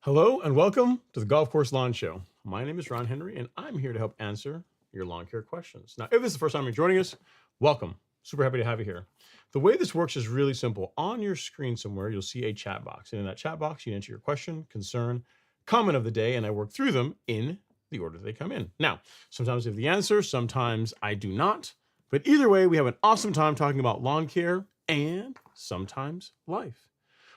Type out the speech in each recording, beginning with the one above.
Hello and welcome to the Golf Course Lawn Show. My name is Ron Henry and I'm here to help answer your lawn care questions. Now, if this is the first time you're joining us, welcome. Super happy to have you here. The way this works is really simple. On your screen somewhere, you'll see a chat box. And in that chat box, you enter your question, concern, comment of the day, and I work through them in the order they come in. Now, sometimes I have the answer, sometimes I do not. But either way, we have an awesome time talking about lawn care and sometimes life.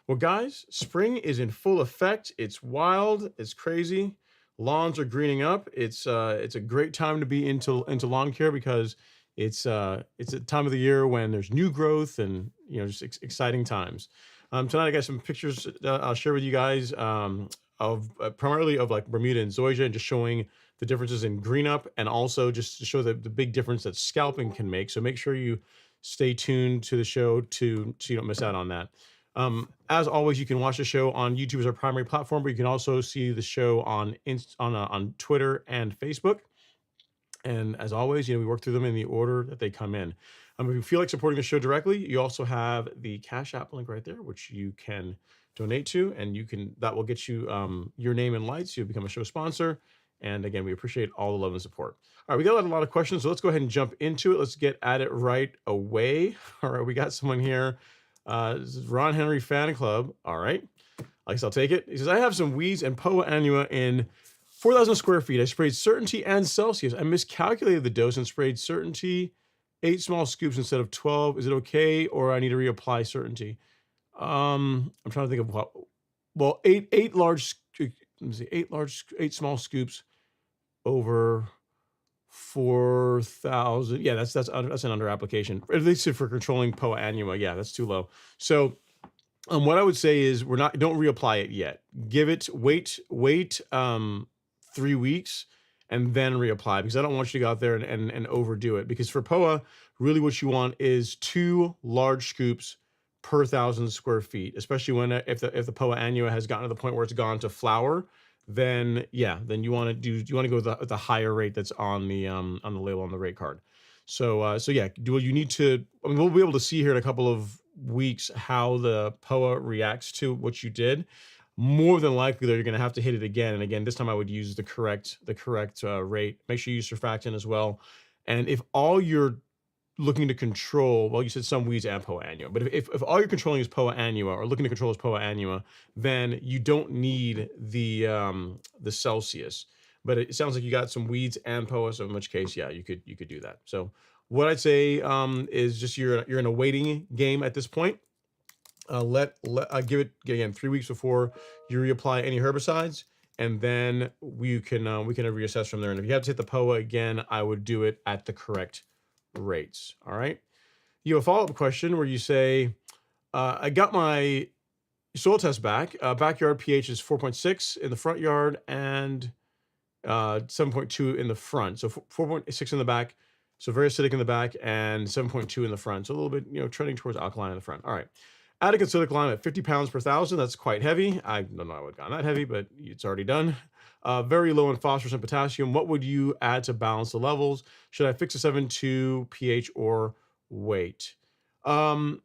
Well, guys, spring is in full effect. It's wild. It's crazy. Lawns are greening up. It's a great time to be into lawn care because it's a time of the year when there's new growth and just exciting times. Tonight I got some pictures I'll share with you guys of primarily of like Bermuda and zoysia, and just showing the differences in greenup, and also just to show the big difference that scalping can make. So make sure you stay tuned to the show so you don't miss out on that. As always, you can watch the show on YouTube as our primary platform, but you can also see the show on Twitter and Facebook. And as always, we work through them in the order that they come in. If you feel like supporting the show directly, you also have the Cash App link right there, which you can donate to, and that will get you your name and lights. You'll become a show sponsor. And again, we appreciate all the love and support. All right, we got a lot of questions, so let's go ahead and jump into it. Let's get at it right away. All right, we got someone here. This is Ron Henry Fan Club. All right, I guess I'll take it. He says, I have some weeds and Poa annua in 4,000 square feet. I sprayed Certainty and Celsius. I miscalculated the dose and sprayed Certainty 8 small scoops instead of 12. Is it okay, or I need to reapply Certainty? I'm trying to think of what. Well, eight small scoops over 4,000. Yeah, that's an under application, at least for controlling Poa annua. Yeah, that's too low. So what I would say is don't reapply it yet. Wait 3 weeks and then reapply, because I don't want you to go out there and overdo it. Because for Poa, really what you want is 2 large scoops per 1,000 square feet, especially when if the Poa annua has gotten to the point where it's gone to flower, then yeah, then you want to go with the higher rate that's on the label on the rate card. So yeah, you need to. I mean, we'll be able to see here in a couple of weeks how the Poa reacts to what you did. More than likely, you're going to have to hit it again and again. This time, I would use the correct rate. Make sure you use surfactant as well. And if all you're looking to control, well, you said some weeds and Poa annua, but if all you're controlling is Poa annua or looking to control is Poa annua, then you don't need the Celsius. But it sounds like you got some weeds and Poa, so in which case, yeah, you could do that. So what I'd say is just you're in a waiting game at this point. Give it again 3 weeks before you reapply any herbicides, and then we can reassess from there. And if you have to hit the Poa again, I would do it at the correct rates. All right. You have a follow-up question where you say, I got my soil test back. Backyard pH is 4.6 in the front yard and 7.2 in the front. So 4.6 in the back. So very acidic in the back and 7.2 in the front. So a little bit, trending towards alkaline in the front. All right. Attic acidic lime at 50 pounds per 1,000. That's quite heavy. I don't know I would have gone that heavy, but it's already done. Very low in phosphorus and potassium. What would you add to balance the levels? Should I fix a 7.2 pH or wait? I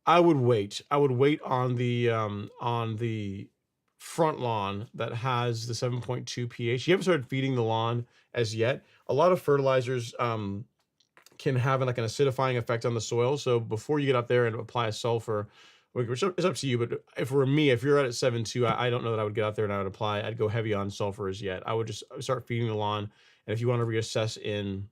would wait. I would wait on the front lawn that has the 7.2 pH. You haven't started feeding the lawn as yet. A lot of fertilizers can have like an acidifying effect on the soil. So before you get out there and apply a sulfur, which is up to you, but if for me, if you're at 7.2, I don't know that I would get out there and I would apply. I'd go heavy on sulfurs yet. I would just start feeding the lawn. And if you want to reassess in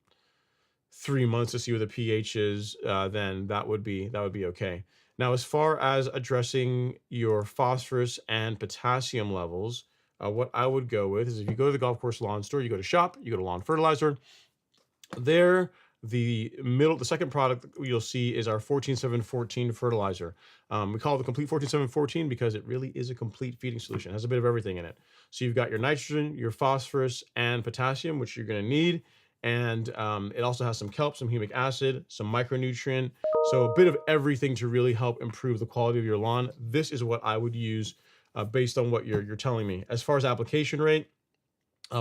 3 months to see where the pH is, then that would be okay. Now, as far as addressing your phosphorus and potassium levels, what I would go with is if you go to the golf course lawn store, you go to shop, you go to lawn fertilizer. There, the second product you'll see is our 14-7-14 fertilizer. We call it the complete 14-7-14 because it really is a complete feeding solution. It has a bit of everything in it. So you've got your nitrogen, your phosphorus, and potassium, which you're going to need. And it also has some kelp, some humic acid, some micronutrient. So a bit of everything to really help improve the quality of your lawn. This is what I would use based on what you're telling me. As far as application rate,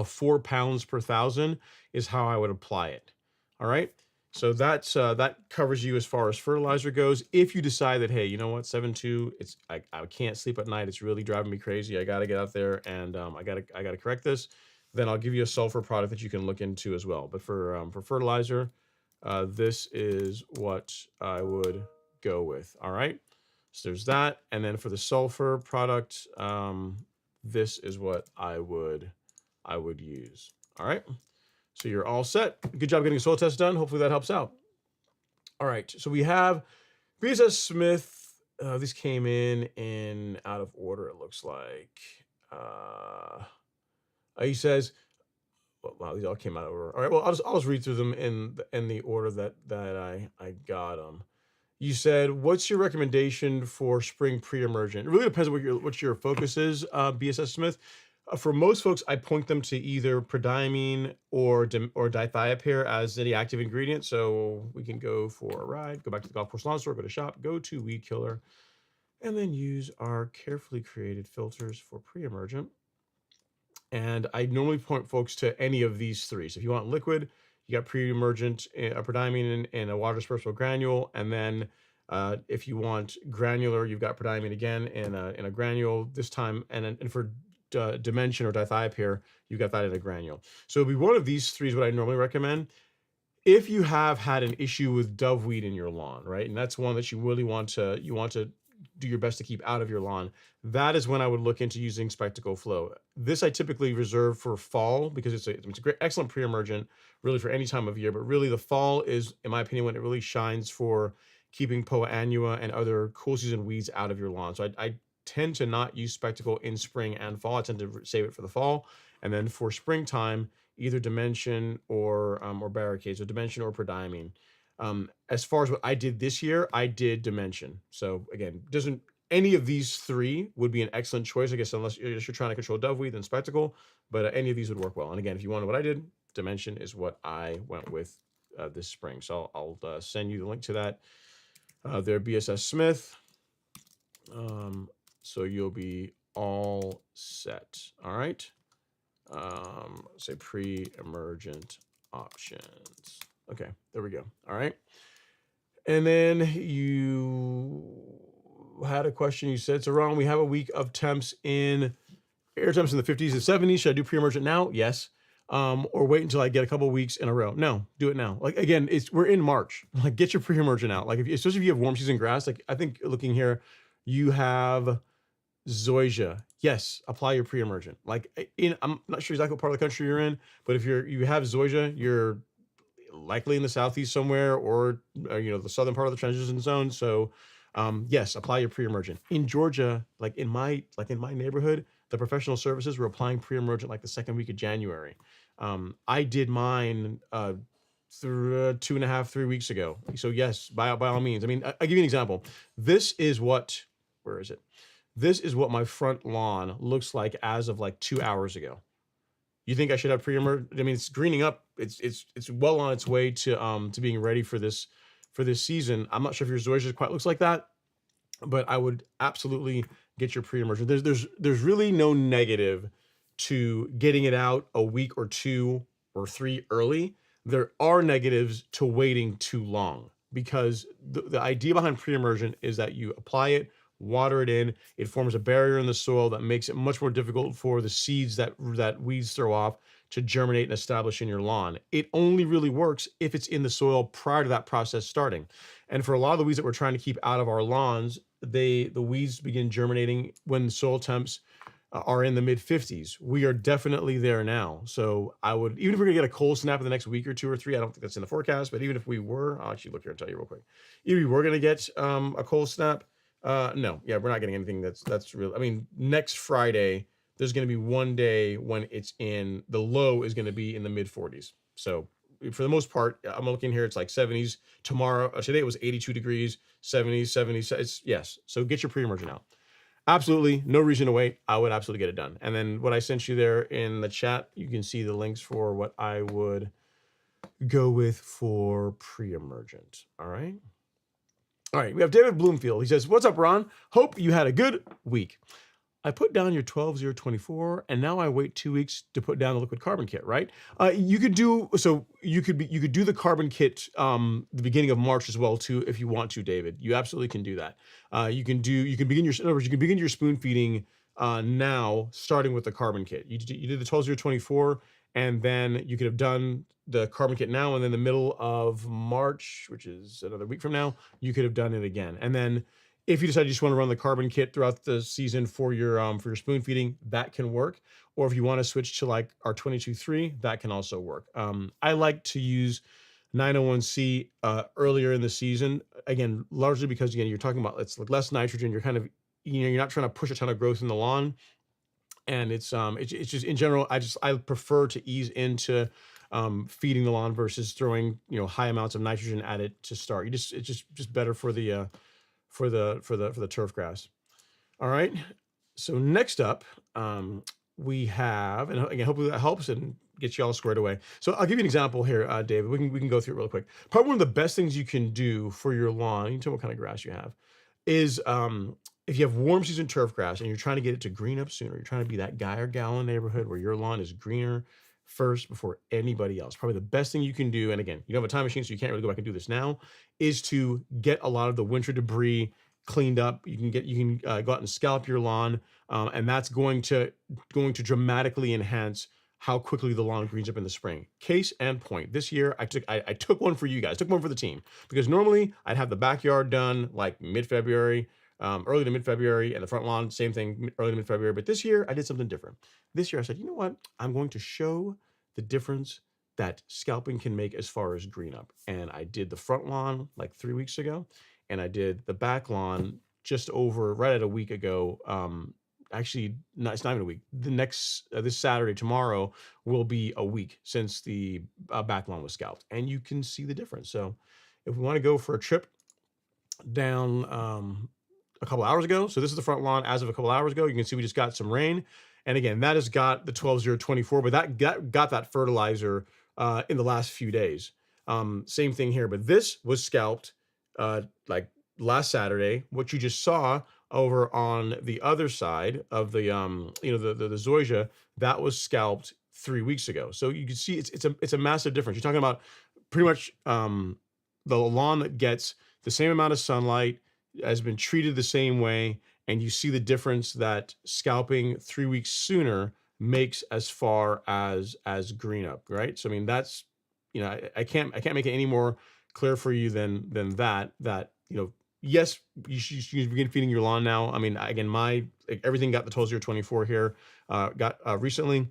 4 pounds per 1,000 is how I would apply it. All right. So that's that covers you as far as fertilizer goes. If you decide that, hey, you know what, 7.2, I can't sleep at night. It's really driving me crazy. I got to get out there and I gotta correct this. Then I'll give you a sulfur product that you can look into as well. But for fertilizer, this is what I would go with. All right. So there's that. And then for the sulfur product, this is what I would use. All right. So you're all set. Good job getting a soil test done. Hopefully that helps out. All right. So we have BSS Smith. These came in out of order, it looks like. He says, well, wow, these all came out of order. All right. Well, I'll just read through them in the order that I got them. You said, what's your recommendation for spring pre-emergent? It really depends on what your focus is, BSS Smith. For most folks, I point them to either prodiamine or dithiopyr as the active ingredient. So we can go for a ride, go back to the golf course lawn store, go to shop, go to weed killer, and then use our carefully created filters for pre-emergent. And I normally point folks to any of these three. So if you want liquid, you got pre-emergent, a prodiamine and a water dispersible granule. And then if you want granular, you've got prodiamine again in a granule this time. And for dimension or dithiopyr, you've got that in a granule. So it'll be one of these three is what I normally recommend. If you have had an issue with doveweed in your lawn, right, and that's one that you really want to do your best to keep out of your lawn, that is when I would look into using Spectacle Flow. This I typically reserve for fall because it's a great, excellent pre-emergent, really for any time of year. But really, the fall is, in my opinion, when it really shines for keeping Poa annua and other cool season weeds out of your lawn. So I tend to not use Spectacle in spring and fall. I tend to save it for the fall, and then for springtime, either Dimension or Barricade, so Dimension or prodiamine. As far as what I did this year, I did Dimension. So again, any of these three would be an excellent choice, I guess, unless you're trying to control doveweed, then Spectacle. But any of these would work well. And again, if you want to know what I did, Dimension is what I went with this spring. So I'll send you the link to that. There, BSS Smith. So you'll be all set. All right. Say pre-emergent options. Okay, there we go. All right. And then you had a question. You said, so Ron, we have a week of temps in air temps in the 50s and 70s. Should I do pre-emergent now? Yes. Or wait until I get a couple of weeks in a row? No, do it now. Like again, we're in March. Like get your pre-emergent out. Like especially if you have warm season grass. Like I think looking here, you have zoysia. Yes, apply your pre-emergent. Like I'm not sure exactly what part of the country you're in, but if you have zoysia, you're likely in the southeast somewhere, or the southern part of the transition zone. So yes, apply your pre-emergent. In Georgia, like in my neighborhood, the professional services were applying pre-emergent like the second week of January. I did mine through 2.5, 3 weeks ago. So yes, by all means. I mean, I'll give you an example. This is what, where is it? This is what my front lawn looks like as of like 2 hours ago. You think I should have pre-emergent? I mean, it's greening up. It's well on its way to being ready for this season. I'm not sure if your zoysia quite looks like that, but I would absolutely get your pre-emergent. There's really no negative to getting it out a week or 2 or 3 early. There are negatives to waiting too long, because the idea behind pre-emergent is that you apply it, water it in, it forms a barrier in the soil that makes it much more difficult for the seeds that weeds throw off to germinate and establish in your lawn. It only really works if it's in the soil prior to that process starting. And for a lot of the weeds that we're trying to keep out of our lawns, the weeds begin germinating when the soil temps are in the mid 50s. We are definitely there now. So I would, even if we're gonna get a cold snap in the next week or 2 or 3, I don't think that's in the forecast, but even if we were, I'll actually look here and tell you real quick. Even if we were gonna get a cold snap, no, yeah, we're not getting anything that's real. I mean, next Friday, there's going to be one day when the low is going to be in the mid 40s. So for the most part, I'm looking here, it's like 70s tomorrow. Today it was 82 degrees, 70s, 70s. It's yes. So get your pre-emergent out. Absolutely no reason to wait. I would absolutely get it done. And then what I sent you there in the chat, you can see the links for what I would go with for pre-emergent. All right. All right, we have David Bloomfield. He says, what's up, Ron? Hope you had a good week. I put down your 12024, and now I wait 2 weeks to put down the liquid carbon kit, right? You could do the carbon kit the beginning of March as well too, if you want to, David. You absolutely can do that. You can begin your spoon feeding now, starting with the carbon kit. You did the 12024, and then you could have done the carbon kit now, and then the middle of March, which is another week from now, you could have done it again. And then if you decide you just want to run the carbon kit throughout the season for your spoon feeding, that can work. Or if you want to switch to like our 22.3, that can also work. I like to use 901C earlier in the season, again, largely because again, you're talking about it's like less nitrogen. You're kind of, you're not trying to push a ton of growth in the lawn. And it's just in general, I prefer to ease into feeding the lawn versus throwing high amounts of nitrogen at it to start. It's just better for the turf grass. All right. So next up, we have, and again, hopefully that helps and gets you all squared away. So I'll give you an example here, David. We can go through it real quick. Probably one of the best things you can do for your lawn, you can tell what kind of grass you have, is if you have warm season turf grass and you're trying to get it to green up sooner, you're trying to be that guy or gal in the neighborhood where your lawn is greener first before anybody else. Probably the best thing you can do, and again, you don't have a time machine, so you can't really go back and do this now, is to get a lot of the winter debris cleaned up. You can go out and scalp your lawn, and that's going to dramatically enhance how quickly the lawn greens up in the spring. Case and point. This year, I took one for you guys, took one for the team, because normally I'd have the backyard done like mid-February, early to mid-February, and the front lawn, same thing, early to mid-February. But this year, I did something different. This year, I said, you know what? I'm going to show the difference that scalping can make as far as green up. And I did the front lawn like 3 weeks ago, and I did the back lawn just over right at a week ago. Actually, it's not even a week. The next this Saturday, tomorrow, will be a week since the back lawn was scalped, and you can see the difference. So, if we want to go for a trip down a couple hours ago, so this is the front lawn as of a couple hours ago. You can see we just got some rain, and again, that has got the 12024, but that got that fertilizer in the last few days. Same thing here, but this was scalped like last Saturday. What you just saw over on the other side of the the zoysia, that was scalped 3 weeks ago. So you can see it's a massive difference. You're talking about pretty much the lawn that gets the same amount of sunlight, has been treated the same way, and you see the difference that scalping 3 weeks sooner makes as far as green up, right? So I mean that's I can't make it any more clear for you than that yes, you should begin feeding your lawn now. I mean, again, everything got the 12-0-24 here, got recently,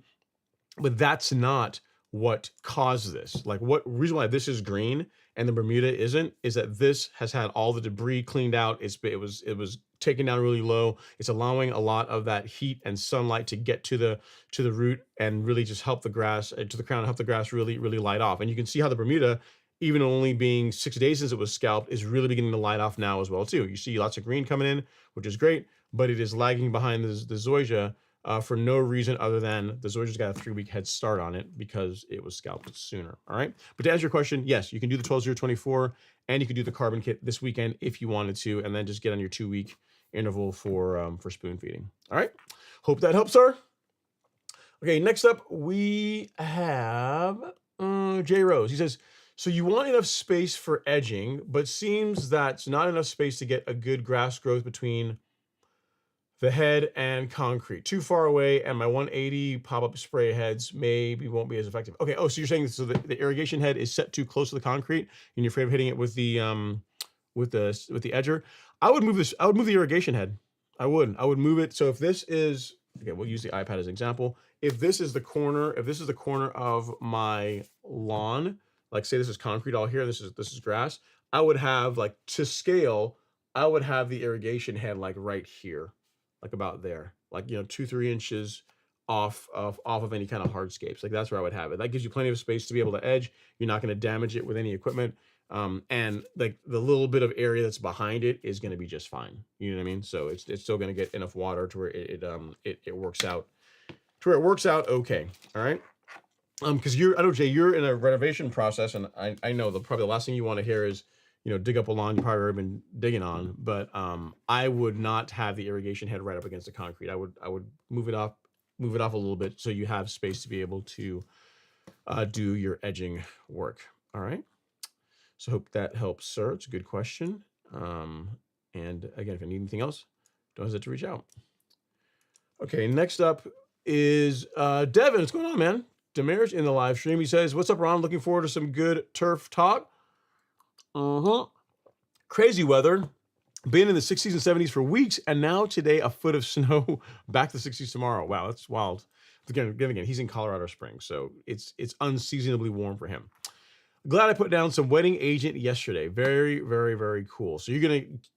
but that's not what caused this. Like, what reason why this is green and the Bermuda isn't is that this has had all the debris cleaned out. It was taken down really low. It's allowing a lot of that heat and sunlight to get to the root and really just help the grass to the crown, help the grass really light off. And you can see how the Bermuda, even only being 6 days since it was scalped, is really beginning to light off now as well too. You see lots of green coming in, which is great, but it is lagging behind the zoysia for no reason other than the zoysia's got a 3-week head start on it because it was scalped sooner. All right. But to answer your question, yes, you can do the 12-0-24 and you can do the carbon kit this weekend if you wanted to, and then just get on your 2-week interval for spoon feeding. All right. Hope that helps, sir. Okay. Next up, we have Jay Rose. He says, so you want enough space for edging, but seems that's not enough space to get a good grass growth between the head and concrete. Too far away, and my 180 pop-up spray heads maybe won't be as effective. Okay. Oh, so you're saying so the irrigation head is set too close to the concrete, and you're afraid of hitting it with the edger. I would move this. I would move the irrigation head. I would move it. So if this is okay, we'll use the iPad as an example. If this is the corner of my lawn, like say this is concrete all here, this is grass, I would have, like, to scale, I would have the irrigation head like right here, like about there, like 2-3 inches off of any kind of hardscapes. Like that's where I would have it. That gives you plenty of space to be able to edge. You're not going to damage it with any equipment. And like the little bit of area that's behind it is going to be just fine. You know what I mean? So it's still going to get enough water to where it works out okay. All right. Because I know, Jay, you're in a renovation process, and I know probably the last thing you want to hear is, dig up a lawn you probably already been digging on. But I would not have the irrigation head right up against the concrete. I would move it off a little bit so you have space to be able to do your edging work. All right. So hope that helps, sir. It's a good question. And again, if you need anything else, don't hesitate to reach out. Okay, next up is Devin. What's going on, man? Demir's in the live stream. He says, what's up, Ron? Looking forward to some good turf talk. Crazy weather. Been in the 60s and 70s for weeks, and now today a foot of snow. Back to the 60s tomorrow. Wow, that's wild. Again, he's in Colorado Springs, so it's unseasonably warm for him. Glad I put down some wetting agent yesterday. Very, very, very cool. So I guess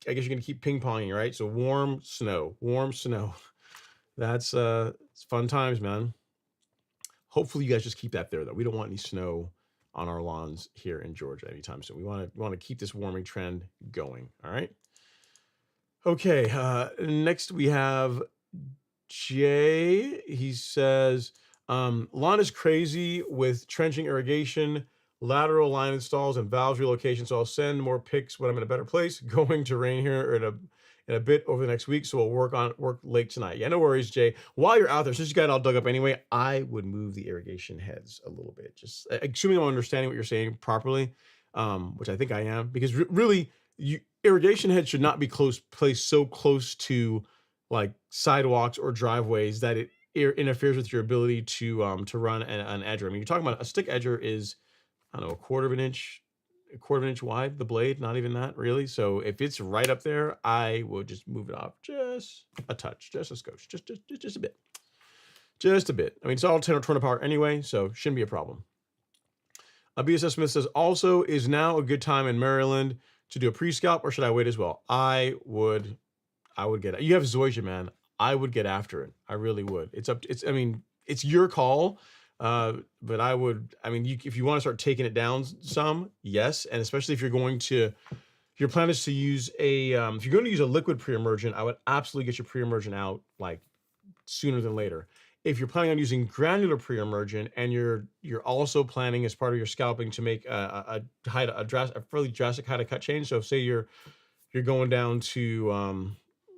you're gonna keep ping-ponging, right? So warm snow. That's it's fun times, man. Hopefully you guys just keep that there, though. We don't want any snow on our lawns here in Georgia anytime soon. We want to keep this warming trend going. All right. Okay. Next we have Jay. He says, lawn is crazy with trenching, irrigation, lateral line installs, and valves relocation. So I'll send more pics when I'm in a better place. Going to rain here in a bit over the next week, so we'll work late tonight. Yeah, no worries, Jay. While you're out there, since you got it all dug up anyway, I would move the irrigation heads a little bit, just assuming I'm understanding what you're saying properly, which I think I am, because really, irrigation heads should not be placed so close to like sidewalks or driveways that it interferes with your ability to run an edger. I mean, you're talking about a stick edger is, I don't know, a quarter of an inch wide, the blade, not even that really. So if it's right up there, I would just move it off just a touch, just a scotch, just a bit. I mean, it's all 10 or 20 apart anyway, so shouldn't be a problem. BSS Smith says, also, is now a good time in Maryland to do a pre-scalp, or should I wait as well? I would get it. You have zoysia, man. I would get after it. I really would. I mean, it's your call. But if you want to start taking it down some, yes. And especially if your plan is to use if you're going to use a liquid pre-emergent, I would absolutely get your pre-emergent out like sooner than later. If you're planning on using granular pre-emergent and you're also planning as part of your scalping to make a fairly drastic height of cut change. So say you're going down to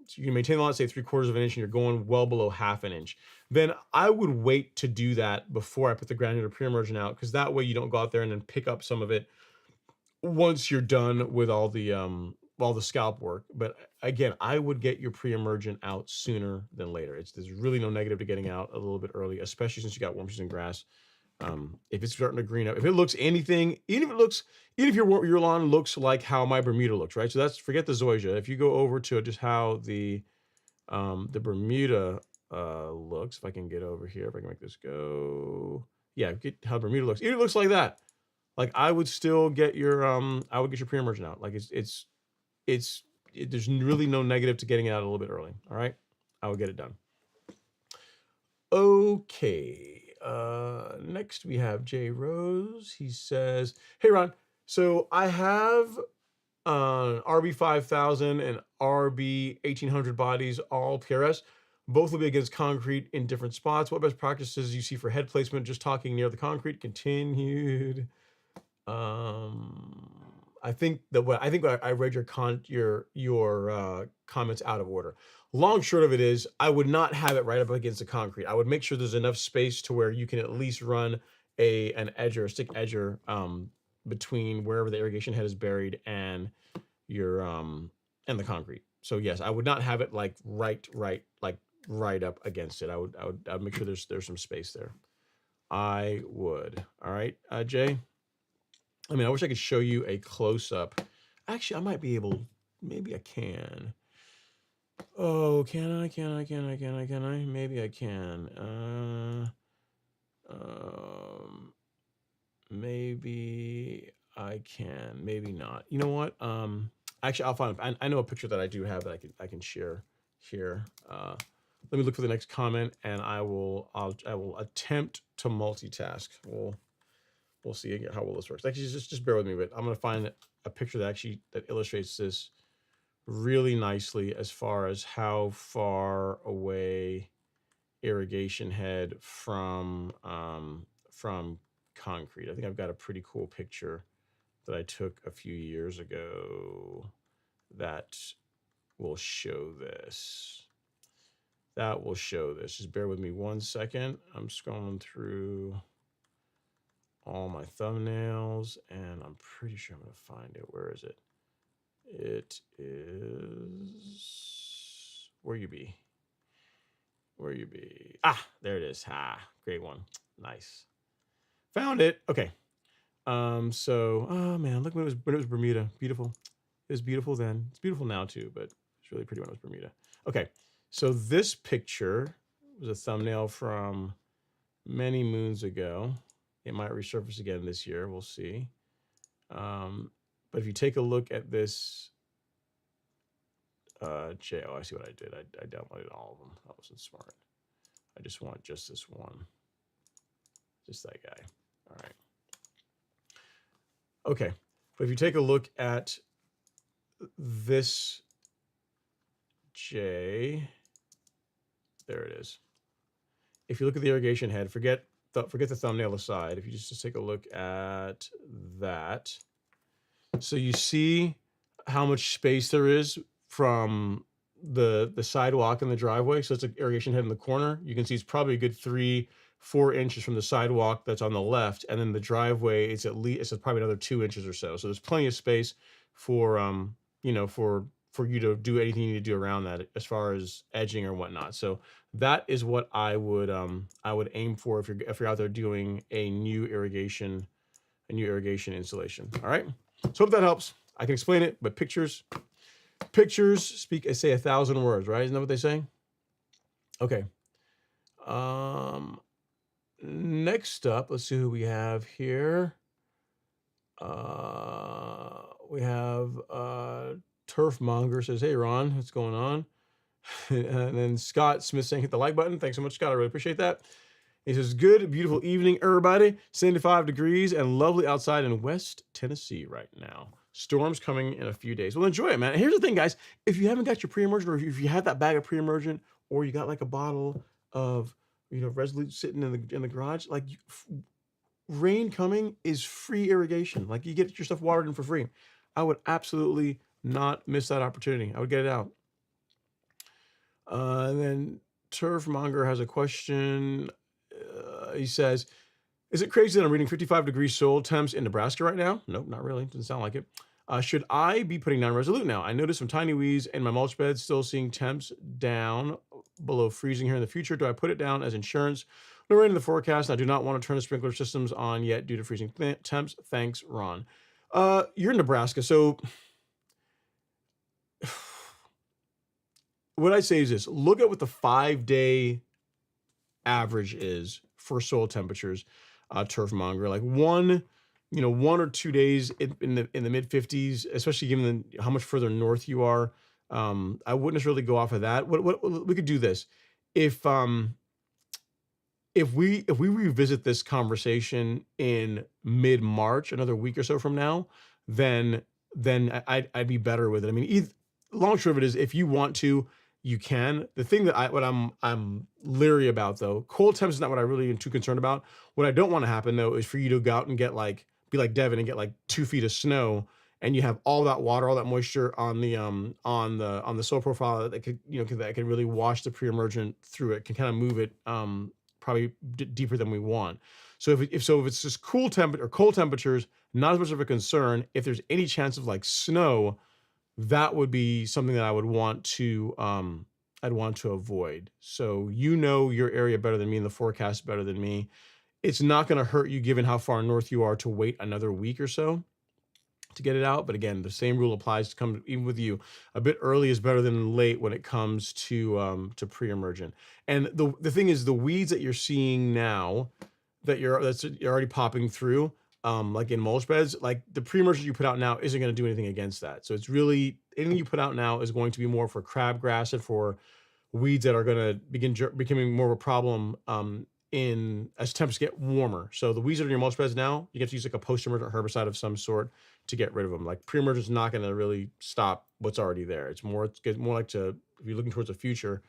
so you can maintain the lot, say 3/4 of an inch, and you're going well below 1/2 an inch, then I would wait to do that before I put the granular pre-emergent out, because that way you don't go out there and then pick up some of it once you're done with all the scalp work. But again, I would get your pre-emergent out sooner than later. There's really no negative to getting out a little bit early, especially since you got warm season grass. If it's starting to green up, if it looks anything, even if your lawn looks like how my Bermuda looks, right? So that's, forget the zoysia. If you go over to just how the Bermuda looks, if I can get over here, if I can make this go, yeah, get how Bermuda looks. It looks like that. Like I would still get your I would get your pre-emergent out. Like there's really no negative to getting it out a little bit early. All right, I would get it done. Okay. Next we have Jay Rose. He says, "Hey Ron, so I have RB 5000 and RB 1800 bodies, all PRS. Both will be against concrete in different spots. What best practices you see for head placement? Just talking near the concrete." Continued. I think I read your comments out of order. Long short of it is, I would not have it right up against the concrete. I would make sure there's enough space to where you can at least run an edger, a stick edger, between wherever the irrigation head is buried and your and the concrete. So yes, I would not have it like right up against it. I would make sure there's some space there. I would. All right, Jay. I mean, I wish I could show you a close-up. Actually, I might be able, maybe I can. Oh, can I? Maybe I can. Maybe I can, maybe not. You know what? Actually, I'll find, I know a picture that I do have that I can share here. Let me look for the next comment, and I will attempt to multitask. We'll see again how well this works. Actually, just bear with me, but I'm going to find a picture that illustrates this really nicely as far as how far away irrigation head from concrete. I think I've got a pretty cool picture that I took a few years ago that will show this. Just bear with me 1 second. I'm scrolling through all my thumbnails, and I'm pretty sure I'm going to find it. Where is it? It is, where you be? Ah, there it is. Great one. Nice. Found it. Okay. So, oh man, look when it was Bermuda. Beautiful. It was beautiful then. It's beautiful now too, but it's really pretty when it was Bermuda. Okay. So this picture was a thumbnail from many moons ago. It might resurface again this year. We'll see. But if you take a look at this, I see what I did. I downloaded all of them. That wasn't smart. I just want just this one. Just that guy. All right. Okay. But if you take a look at this J, there it is. If you look at the irrigation head, forget the thumbnail aside. If you just take a look at that, so you see how much space there is from the sidewalk and the driveway. So it's an irrigation head in the corner. You can see it's probably a good 3-4 inches from the sidewalk that's on the left, and then the driveway it's probably another 2 inches or so. So there's plenty of space for for you to do anything you need to do around that as far as edging or whatnot. So that is what I would aim for if you're out there doing a new irrigation installation. All right. So hope that helps. I can explain it, but pictures speak, say 1,000 words, right? Isn't that what they say? Okay. Next up, let's see who we have here. We have Turfmonger says, "Hey Ron, what's going on?" And then Scott Smith saying, "Hit the like button." Thanks so much, Scott. I really appreciate that. He says, "Good, beautiful evening, everybody. 75 degrees and lovely outside in West Tennessee right now. Storms coming in a few days." Well, enjoy it, man. Here's the thing, guys. If you haven't got your pre-emergent, or if you have that bag of pre-emergent, or you got like a bottle of Resolute sitting in the garage, like rain coming is free irrigation. Like you get your stuff watered in for free. I would absolutely not miss that opportunity. I would get it out. And then Turfmonger has a question. He says, is it crazy that I'm reading 55-degree soil temps in Nebraska right now? Nope, not really. Doesn't sound like it. Should I be putting down Resolute now? I noticed some tiny weeds in my mulch bed, still seeing temps down below freezing here in the future. Do I put it down as insurance? No rain in the forecast. I do not want to turn the sprinkler systems on yet due to freezing temps. Thanks, Ron. You're in Nebraska, so what I say is this: look at what the 5-day average is for soil temperatures. Turfmonger, like 1 or 2 days in the mid 50s, especially given how much further north you are. I wouldn't necessarily go off of that. What we could do this if we revisit this conversation in mid March, another week or so from now, then I'd be better with it. I mean, long short of it is, if you want to, you can. The thing that I'm leery about, though, cold temps is not what I really am too concerned about. What I don't want to happen, though, is for you to go out and get be like Devin and get like 2 feet of snow, and you have all that water, all that moisture on the soil profile that could that could really wash the pre-emergent through it, can kind of move it probably deeper than we want. So if it's just cold temperatures, not as much of a concern. If there's any chance of like snow, that would be something that I would want to I'd want to avoid. So your area better than me and the forecast better than me. It's not going to hurt you, given how far north you are, to wait another week or so to get it out. But again, the same rule applies to come even with you. A bit early is better than late when it comes to pre-emergent. And the thing is, the weeds that you're seeing now that you're already popping through, like in mulch beds, like the pre-emergent you put out now isn't going to do anything against that. So it's really, anything you put out now is going to be more for crabgrass and for weeds that are going to begin becoming more of a problem as temps get warmer. So the weeds that are in your mulch beds now, you get to use like a post-emergent herbicide of some sort to get rid of them. Like pre-emergent is not going to really stop what's already there. It's more like if you're looking towards the future,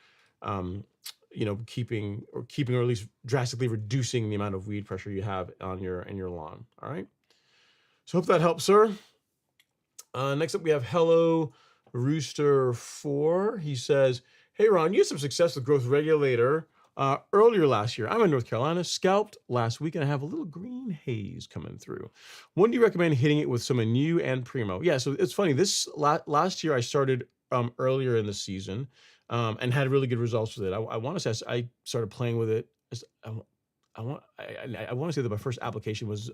keeping or at least drastically reducing the amount of weed pressure you have on your lawn. All right. So hope that helps, sir. Next up, we have Hello Rooster 4. He says, hey, Ron, you had some success with growth regulator earlier last year. I'm in North Carolina, scalped last week, and I have a little green haze coming through. When do you recommend hitting it with some Anew and Primo? Yeah, so it's funny. This last year I started earlier in the season and had really good results with it. I want to say I started playing with it. I want to say that my first application was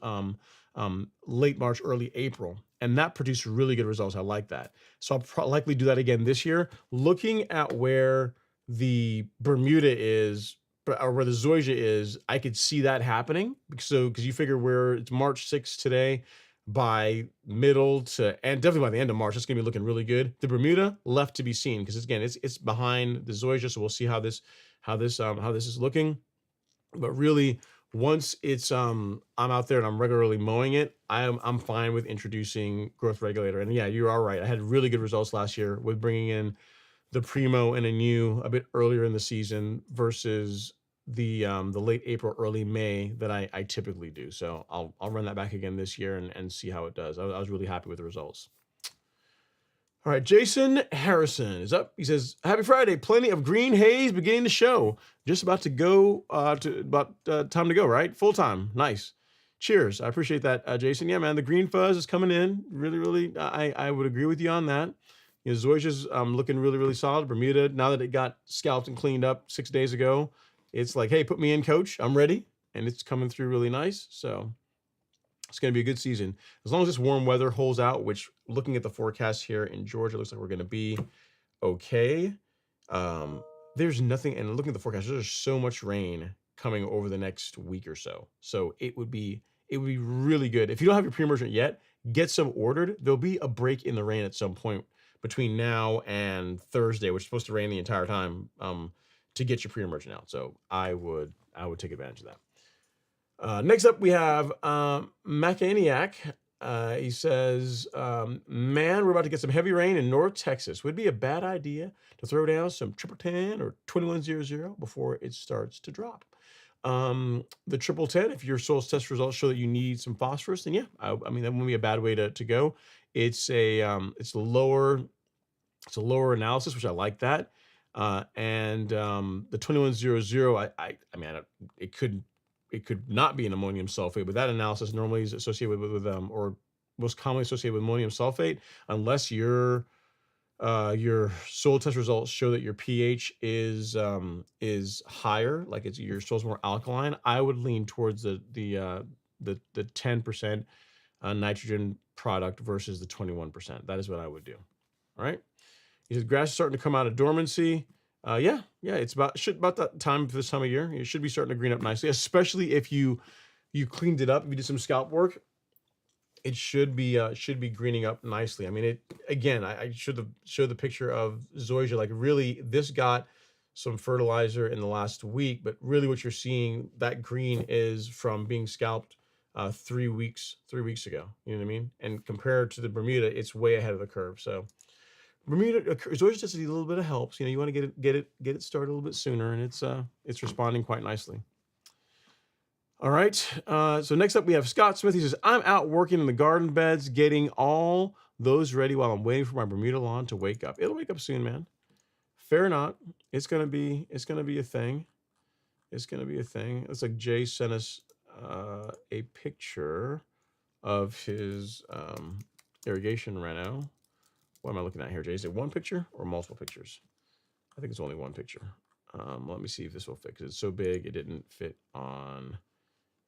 late March, early April, and that produced really good results. I like that. So I'll likely do that again this year. Looking at where the Bermuda is, or where the zoysia is, I could see that happening. So because you figure it's March 6th today, by middle to, and definitely by the end of March, it's gonna be looking really good. The Bermuda left to be seen, because it's behind the zoysia, so we'll see how this is looking. But really, once it's I'm out there and I'm regularly mowing it, I'm fine with introducing growth regulator. And yeah, you are right. I had really good results last year with bringing in the Primo and Anew a bit earlier in the season versus the late April, early May that I typically do. So I'll run that back again this year and see how it does. I was really happy with the results. All right, Jason Harrison is up. He says, happy Friday. Plenty of green haze beginning to show. Just about to go, time to go, right? Full time. Nice. Cheers. I appreciate that, Jason. Yeah, man, the green fuzz is coming in. Really, really, I would agree with you on that. Zoysia's looking really, really solid. Bermuda, now that it got scalped and cleaned up 6 days ago, it's like, hey, put me in, coach. I'm ready. And it's coming through really nice. So it's going to be a good season. As long as this warm weather holds out, which, looking at the forecast here in Georgia, looks like we're going to be okay. There's nothing, and looking at the forecast, there's so much rain coming over the next week or so. So it would be really good. If you don't have your pre-emergent yet, get some ordered. There'll be a break in the rain at some point between now and Thursday, which is supposed to rain the entire time, to get your pre-emergent out. So I would take advantage of that. Next up, we have Macaniac. He says, man, we're about to get some heavy rain in North Texas. Would it be a bad idea to throw down some 1010 or 2100 before it starts to drop? The 1010, if your soil test results show that you need some phosphorus, then yeah, I mean, that wouldn't be a bad way to go. It's a lower analysis, which I like that. And the 2100, I mean, it could not be an ammonium sulfate, but that analysis normally is associated with or most commonly associated with ammonium sulfate, unless your soil test results show that your pH is higher, like your soil's more alkaline. I would lean towards the 10% nitrogen product versus the 21%. That is what I would do. All right. He says grass is starting to come out of dormancy. Yeah, it's about that time for this time of year. It should be starting to green up nicely, especially if you cleaned it up. If you did some scalp work, it should be greening up nicely. I mean, I showed the picture of zoysia. Like, really, this got some fertilizer in the last week, but really what you're seeing, that green is from being scalped 3 weeks ago. You know what I mean? And compared to the Bermuda, it's way ahead of the curve. So Bermuda zoysia just needs a little bit of help. So, you want to get it started a little bit sooner, and it's responding quite nicely. All right. So next up we have Scott Smith. He says, I'm out working in the garden beds, getting all those ready while I'm waiting for my Bermuda lawn to wake up. It'll wake up soon, man. Fair or not, it's gonna be a thing. It's gonna be a thing. Looks like Jay sent us a picture of his irrigation reno. What am I looking at here, Jay? Is it one picture or multiple pictures? I think it's only one picture. Let me see if this will fit, because it's so big it didn't fit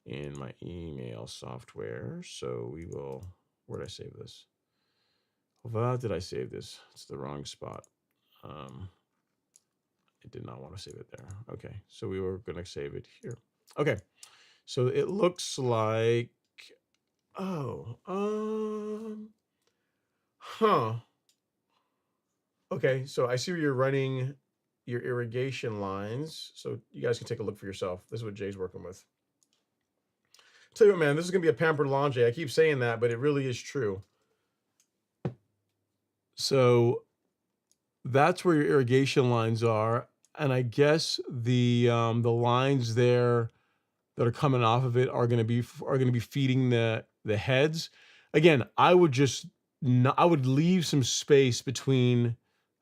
in my email software. So we will, where did I save this? Where did I save this? It's the wrong spot. I did not want to save it there. Okay, so we were going to save it here. Okay, so it looks like, okay, so I see where you're running your irrigation lines. So you guys can take a look for yourself. This is what Jay's working with. Tell you what, man, this is gonna be a pampered lawn, Jay. I keep saying that, but it really is true. So that's where your irrigation lines are, and I guess the lines there that are coming off of it are gonna be feeding the heads. Again, I would leave some space between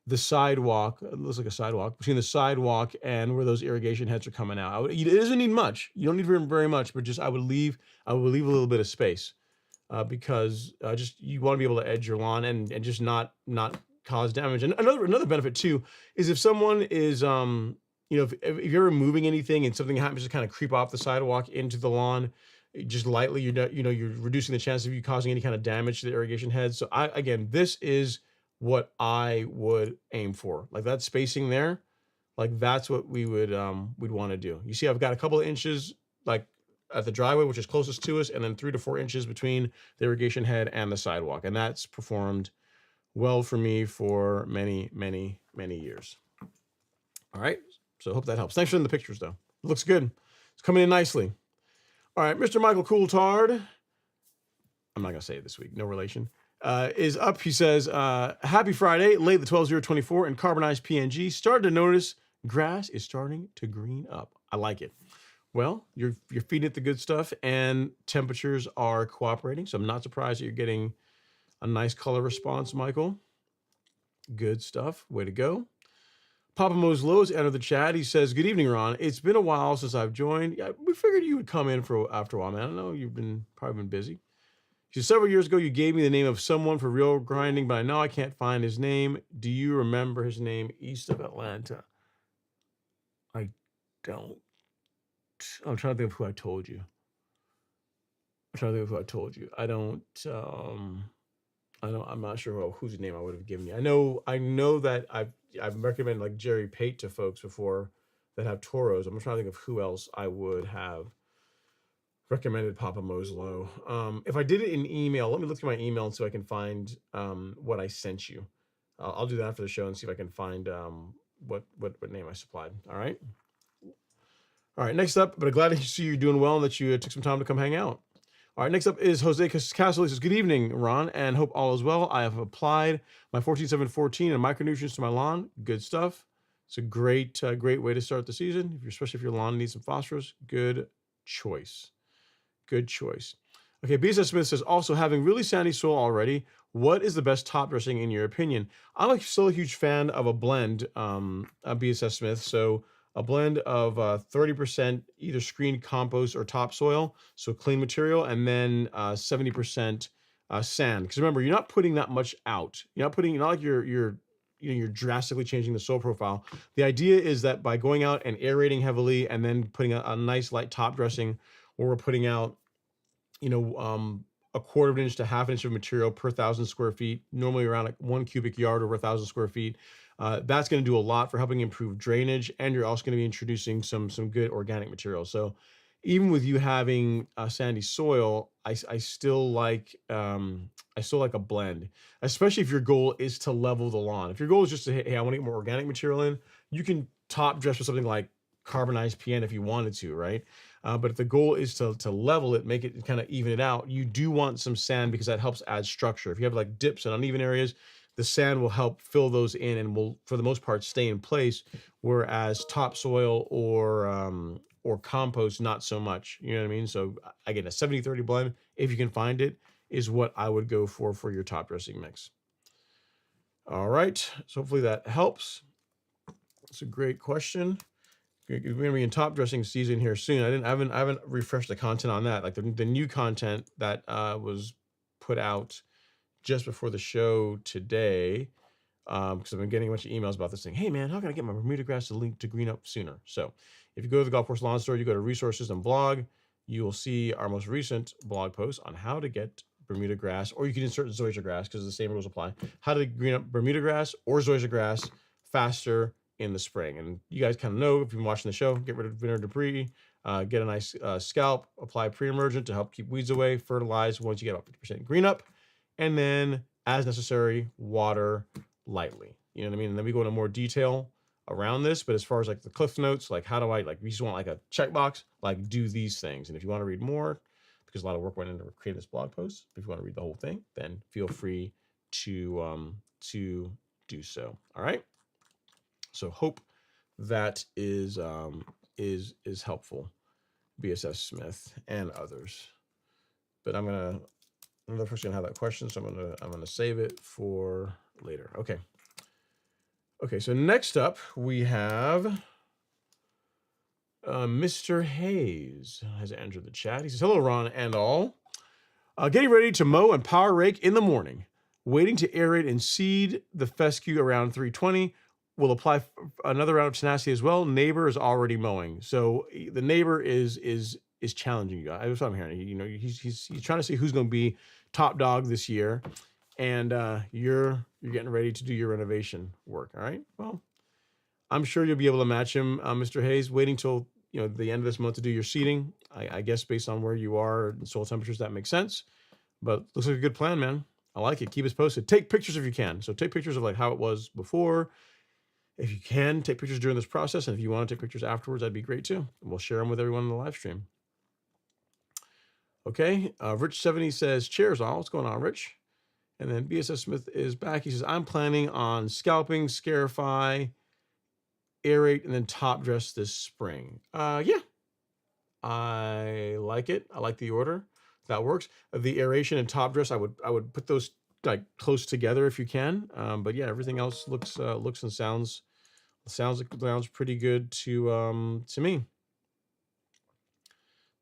the sidewalk. It looks like a sidewalk between the sidewalk and where those irrigation heads are coming out. It doesn't need much. You don't need very much, but just I would leave a little bit of space because just you want to be able to edge your lawn and just not cause damage. And another benefit too is if someone is if you're removing anything and something happens to kind of creep off the sidewalk into the lawn, just lightly, you're reducing the chance of you causing any kind of damage to the irrigation heads. So this is what I would aim for. Like that spacing there, like that's what we'd want to do. You see, I've got a couple of inches like at the driveway, which is closest to us, and then 3 to 4 inches between the irrigation head and the sidewalk. And that's performed well for me for many, many, many years. All right. So I hope that helps. Thanks for the pictures though. It looks good. It's coming in nicely. All right. Mr. Michael Coulthard, I'm not going to say it this week. No relation. Is up. He says, happy Friday, late the 12/0/24 in carbonized PNG. Started to notice grass is starting to green up. I like it. Well, you're feeding it the good stuff and temperatures are cooperating. So I'm not surprised that you're getting a nice color response, Michael. Good stuff. Way to go. Papa Moslow has entered the chat. He says, good evening, Ron. It's been a while since I've joined. Yeah, we figured you would come in after a while, man. I know you've probably been busy. He says, several years ago, you gave me the name of someone for real grinding, but I know I can't find his name. Do you remember his name east of Atlanta? I don't. I'm trying to think of who I told you. I don't. I'm not sure whose name I would have given you. I know that I've recommended like Jerry Pate to folks before that have toros. I'm trying to think of who else I would have recommended Papa Moslow. If I did it in email, let me look through my email and see if I can find what I sent you. I'll do that after the show and see if I can find what name I supplied. All right. Next up, but I'm glad to see you're doing well and that you took some time to come hang out. All right, next up is Jose Castle. He says, good evening, Ron, and hope all is well. I have applied my 14-7-14 and micronutrients to my lawn. Good stuff. It's a great way to start the season, especially if your lawn needs some phosphorus. Good choice. Good choice. Okay, BSS Smith says, also having really sandy soil already, What is the best top dressing in your opinion? I'm still a huge fan of a blend, a BSS Smith. So a blend of 30% either screened compost or topsoil, so clean material, and then 70% sand. Because remember, you're not putting that much out. You're not like you're drastically changing the soil profile. The idea is that by going out and aerating heavily and then putting a nice light top dressing, where we're putting out, you know, a quarter of an inch to half an inch of material per 1,000 square feet, normally around like 1 cubic yard over 1,000 square feet. That's going to do a lot for helping improve drainage, and you're also going to be introducing some good organic material. So even with you having sandy soil, I still like a blend, especially if your goal is to level the lawn. If your goal is just to, hey, I want to get more organic material in, you can top dress with something like carbonized PN if you wanted to, right? But if the goal is to level it, make it kind of even it out, you do want some sand because that helps add structure. If you have like dips and uneven areas, the sand will help fill those in and will, for the most part, stay in place. Whereas topsoil or compost, not so much. You know what I mean? So again, a 70-30 blend, if you can find it, is what I would go for your top dressing mix. All right. So hopefully that helps. It's a great question. We're going to be in top dressing season here soon. I haven't refreshed the content on that. Like the new content that was put out just before the show today, because I've been getting a bunch of emails about this thing. Hey man, how can I get my Bermuda grass to link to green up sooner? So if you go to the Golf Course Lawn Store, you go to resources and blog, you will see our most recent blog post on how to get Bermuda grass, or you can insert zoysia grass because the same rules apply. How to green up Bermuda grass or zoysia grass faster in the spring. And you guys kind of know, if you've been watching the show, get rid of winter debris, get a nice scalp, apply pre-emergent to help keep weeds away, fertilize once you get about 50% green up, and then as necessary, water lightly. You know what I mean? And then we go into more detail around this, but as far as like the cliff notes, like how do I, like, you just want like a checkbox, like do these things. And if you want to read more, because a lot of work went into creating this blog post, if you want to read the whole thing, then feel free to do so. All right. So hope that is helpful, BSS Smith and others. But I'm the first gonna have that question, so I'm gonna save it for later. Okay. Okay. So next up we have Mr. Hayes has entered the chat. He says, "Hello, Ron and all. Getting ready to mow and power rake in the morning. Waiting to aerate and seed the fescue around 3:20. Will apply another round of tenacity as well. Neighbor is already mowing, so the neighbor is challenging you. That's what I'm hearing. You know, he's trying to see who's going to be top dog this year, and you're getting ready to do your renovation work. All right. Well, I'm sure you'll be able to match him, Mr. Hayes. Waiting till the end of this month to do your seeding. I guess based on where you are and soil temperatures, that makes sense. But looks like a good plan, man. I like it. Keep us posted. Take pictures if you can. So take pictures of like how it was before. If you can, take pictures during this process. And if you want to take pictures afterwards, that'd be great too. And we'll share them with everyone in the live stream. Okay. Rich70 says, cheers all. What's going on, Rich? And then BSS Smith is back. He says, I'm planning on scalping, scarify, aerate, and then top dress this spring. Yeah. I like it. I like the order. That works. The aeration and top dress, I would put those like close together if you can. But yeah, everything else looks and sounds pretty good to me.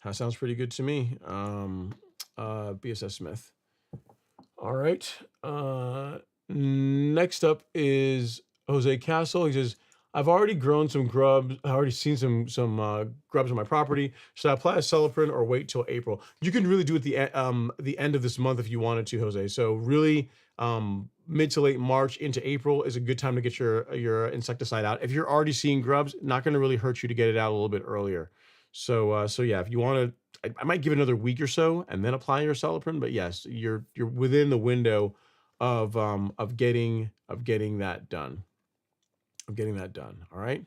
That sounds pretty good to me. BSS Smith. All right. Next up is Jose Castle. He says, I've already grown some grubs. I already seen some grubs on my property. Should I apply a celloprint or wait till April? You can really do it the end of this month if you wanted to, Jose. So really, mid to late March into April is a good time to get your insecticide out. If you're already seeing grubs, not going to really hurt you to get it out a little bit earlier. So yeah, if you want to, I might give it another week or so and then apply your celloprint. But yes, you're within the window of getting that done. All right.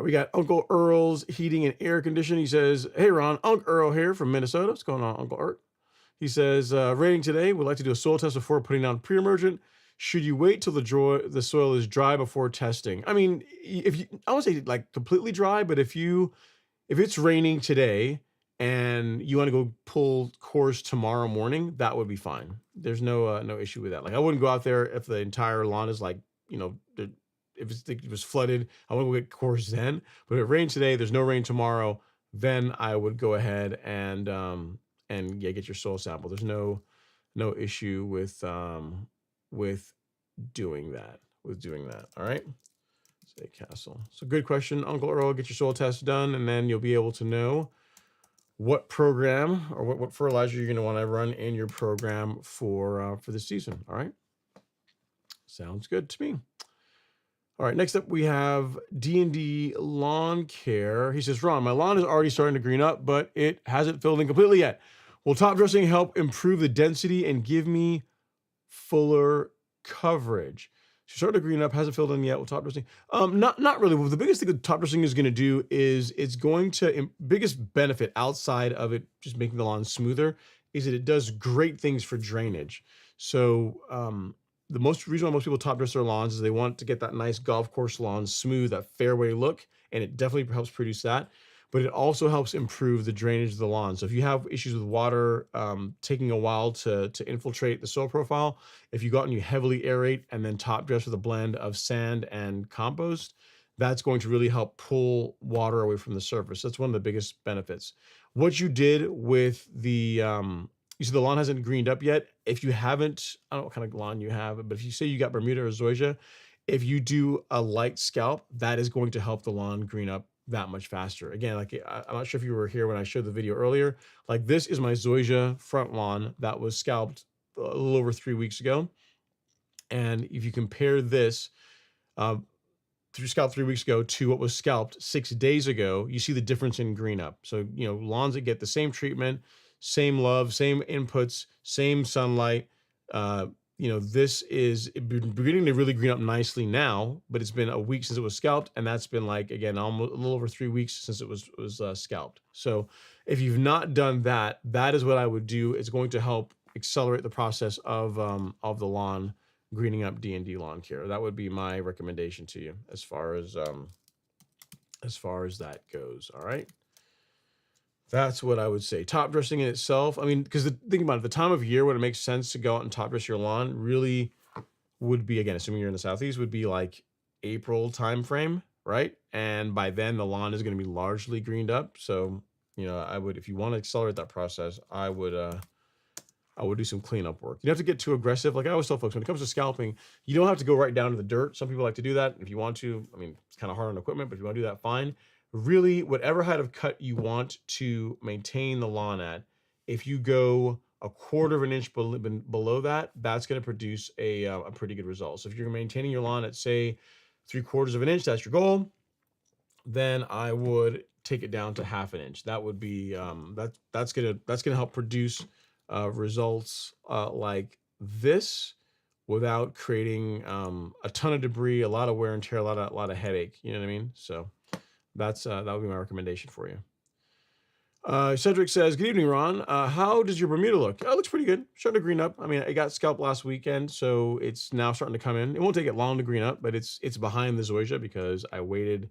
We got Uncle Earl's Heating and Air Conditioning. He says, hey, Ron, Uncle Earl here from Minnesota. What's going on, Uncle Earl? He says, rating today, we'd like to do a soil test before putting down pre-emergent. Should you wait till the soil is dry before testing? I mean, I would say like completely dry, but if it's raining today and you want to go pull cores tomorrow morning, that would be fine. There's no issue with that. Like I wouldn't go out there if the entire lawn is like, if it was flooded, I wouldn't go get cores then. But if it rained today, there's no rain tomorrow, then I would go ahead and yeah, get your soil sample. There's no issue with doing that. All right. Say Castle. So good question, Uncle Earl. Get your soil test done, and then you'll be able to know what program or what fertilizer you're going to want to run in your program for the season. All right. Sounds good to me. All right, next up we have D&D Lawn Care. He says, Ron, my lawn is already starting to green up, but it hasn't filled in completely yet. Will top dressing help improve the density and give me fuller coverage? She's starting to green up, hasn't filled in yet. Will top dressing? Not really. Well, the biggest thing that top dressing is going to do is it's going to, biggest benefit outside of it just making the lawn smoother is that it does great things for drainage. So, the most reason why most people top dress their lawns is they want to get that nice golf course lawn smooth, that fairway look, and it definitely helps produce that. But it also helps improve the drainage of the lawn. So if you have issues with water taking a while to infiltrate the soil profile, if you go out and you heavily aerate and then top dress with a blend of sand and compost, that's going to really help pull water away from the surface. That's one of the biggest benefits. What you did with the you see the lawn hasn't greened up yet. If you haven't, I don't know what kind of lawn you have, but if you say you got Bermuda or zoysia, if you do a light scalp, that is going to help the lawn green up that much faster. Again, like I'm not sure if you were here when I showed the video earlier. Like this is my zoysia front lawn that was scalped a little over 3 weeks ago. And if you compare this through scalp 3 weeks ago to what was scalped 6 days ago, you see the difference in green up. So, lawns that get the same treatment, same love, same inputs, same sunlight. This is beginning to really green up nicely now, but it's been a week since it was scalped, and that's been like, again, almost a little over 3 weeks since it was scalped. So if you've not done that, that is what I would do. It's going to help accelerate the process of the lawn greening up D&D lawn care. That would be my recommendation to you as far as that goes. All right. That's what I would say. Top dressing in itself, I mean, because think about it, the time of year when it makes sense to go out and top dress your lawn really would be, again, assuming you're in the Southeast, would be like April timeframe, right? And by then the lawn is going to be largely greened up. So, I would, if you want to accelerate that process, I would do some cleanup work. You don't have to get too aggressive. Like I always tell folks, when it comes to scalping, you don't have to go right down to the dirt. Some people like to do that. If you want to, I mean, it's kind of hard on equipment, but if you want to do that, fine. Really, whatever height of cut you want to maintain the lawn at, if you go a quarter of an inch below that, that's going to produce a pretty good result. So if you're maintaining your lawn at, say, 3/4 of an inch, that's your goal, then I would take it down to 1/2 an inch. That would be that's gonna help produce results like this without creating a ton of debris, a lot of wear and tear, a lot of headache. You know what I mean? So that would be my recommendation for you. Cedric says, good evening, Ron. How does your Bermuda look? It looks pretty good. Starting to green up. I mean, it got scalped last weekend, so it's now starting to come in. It won't take it long to green up, but it's behind the zoysia because I waited.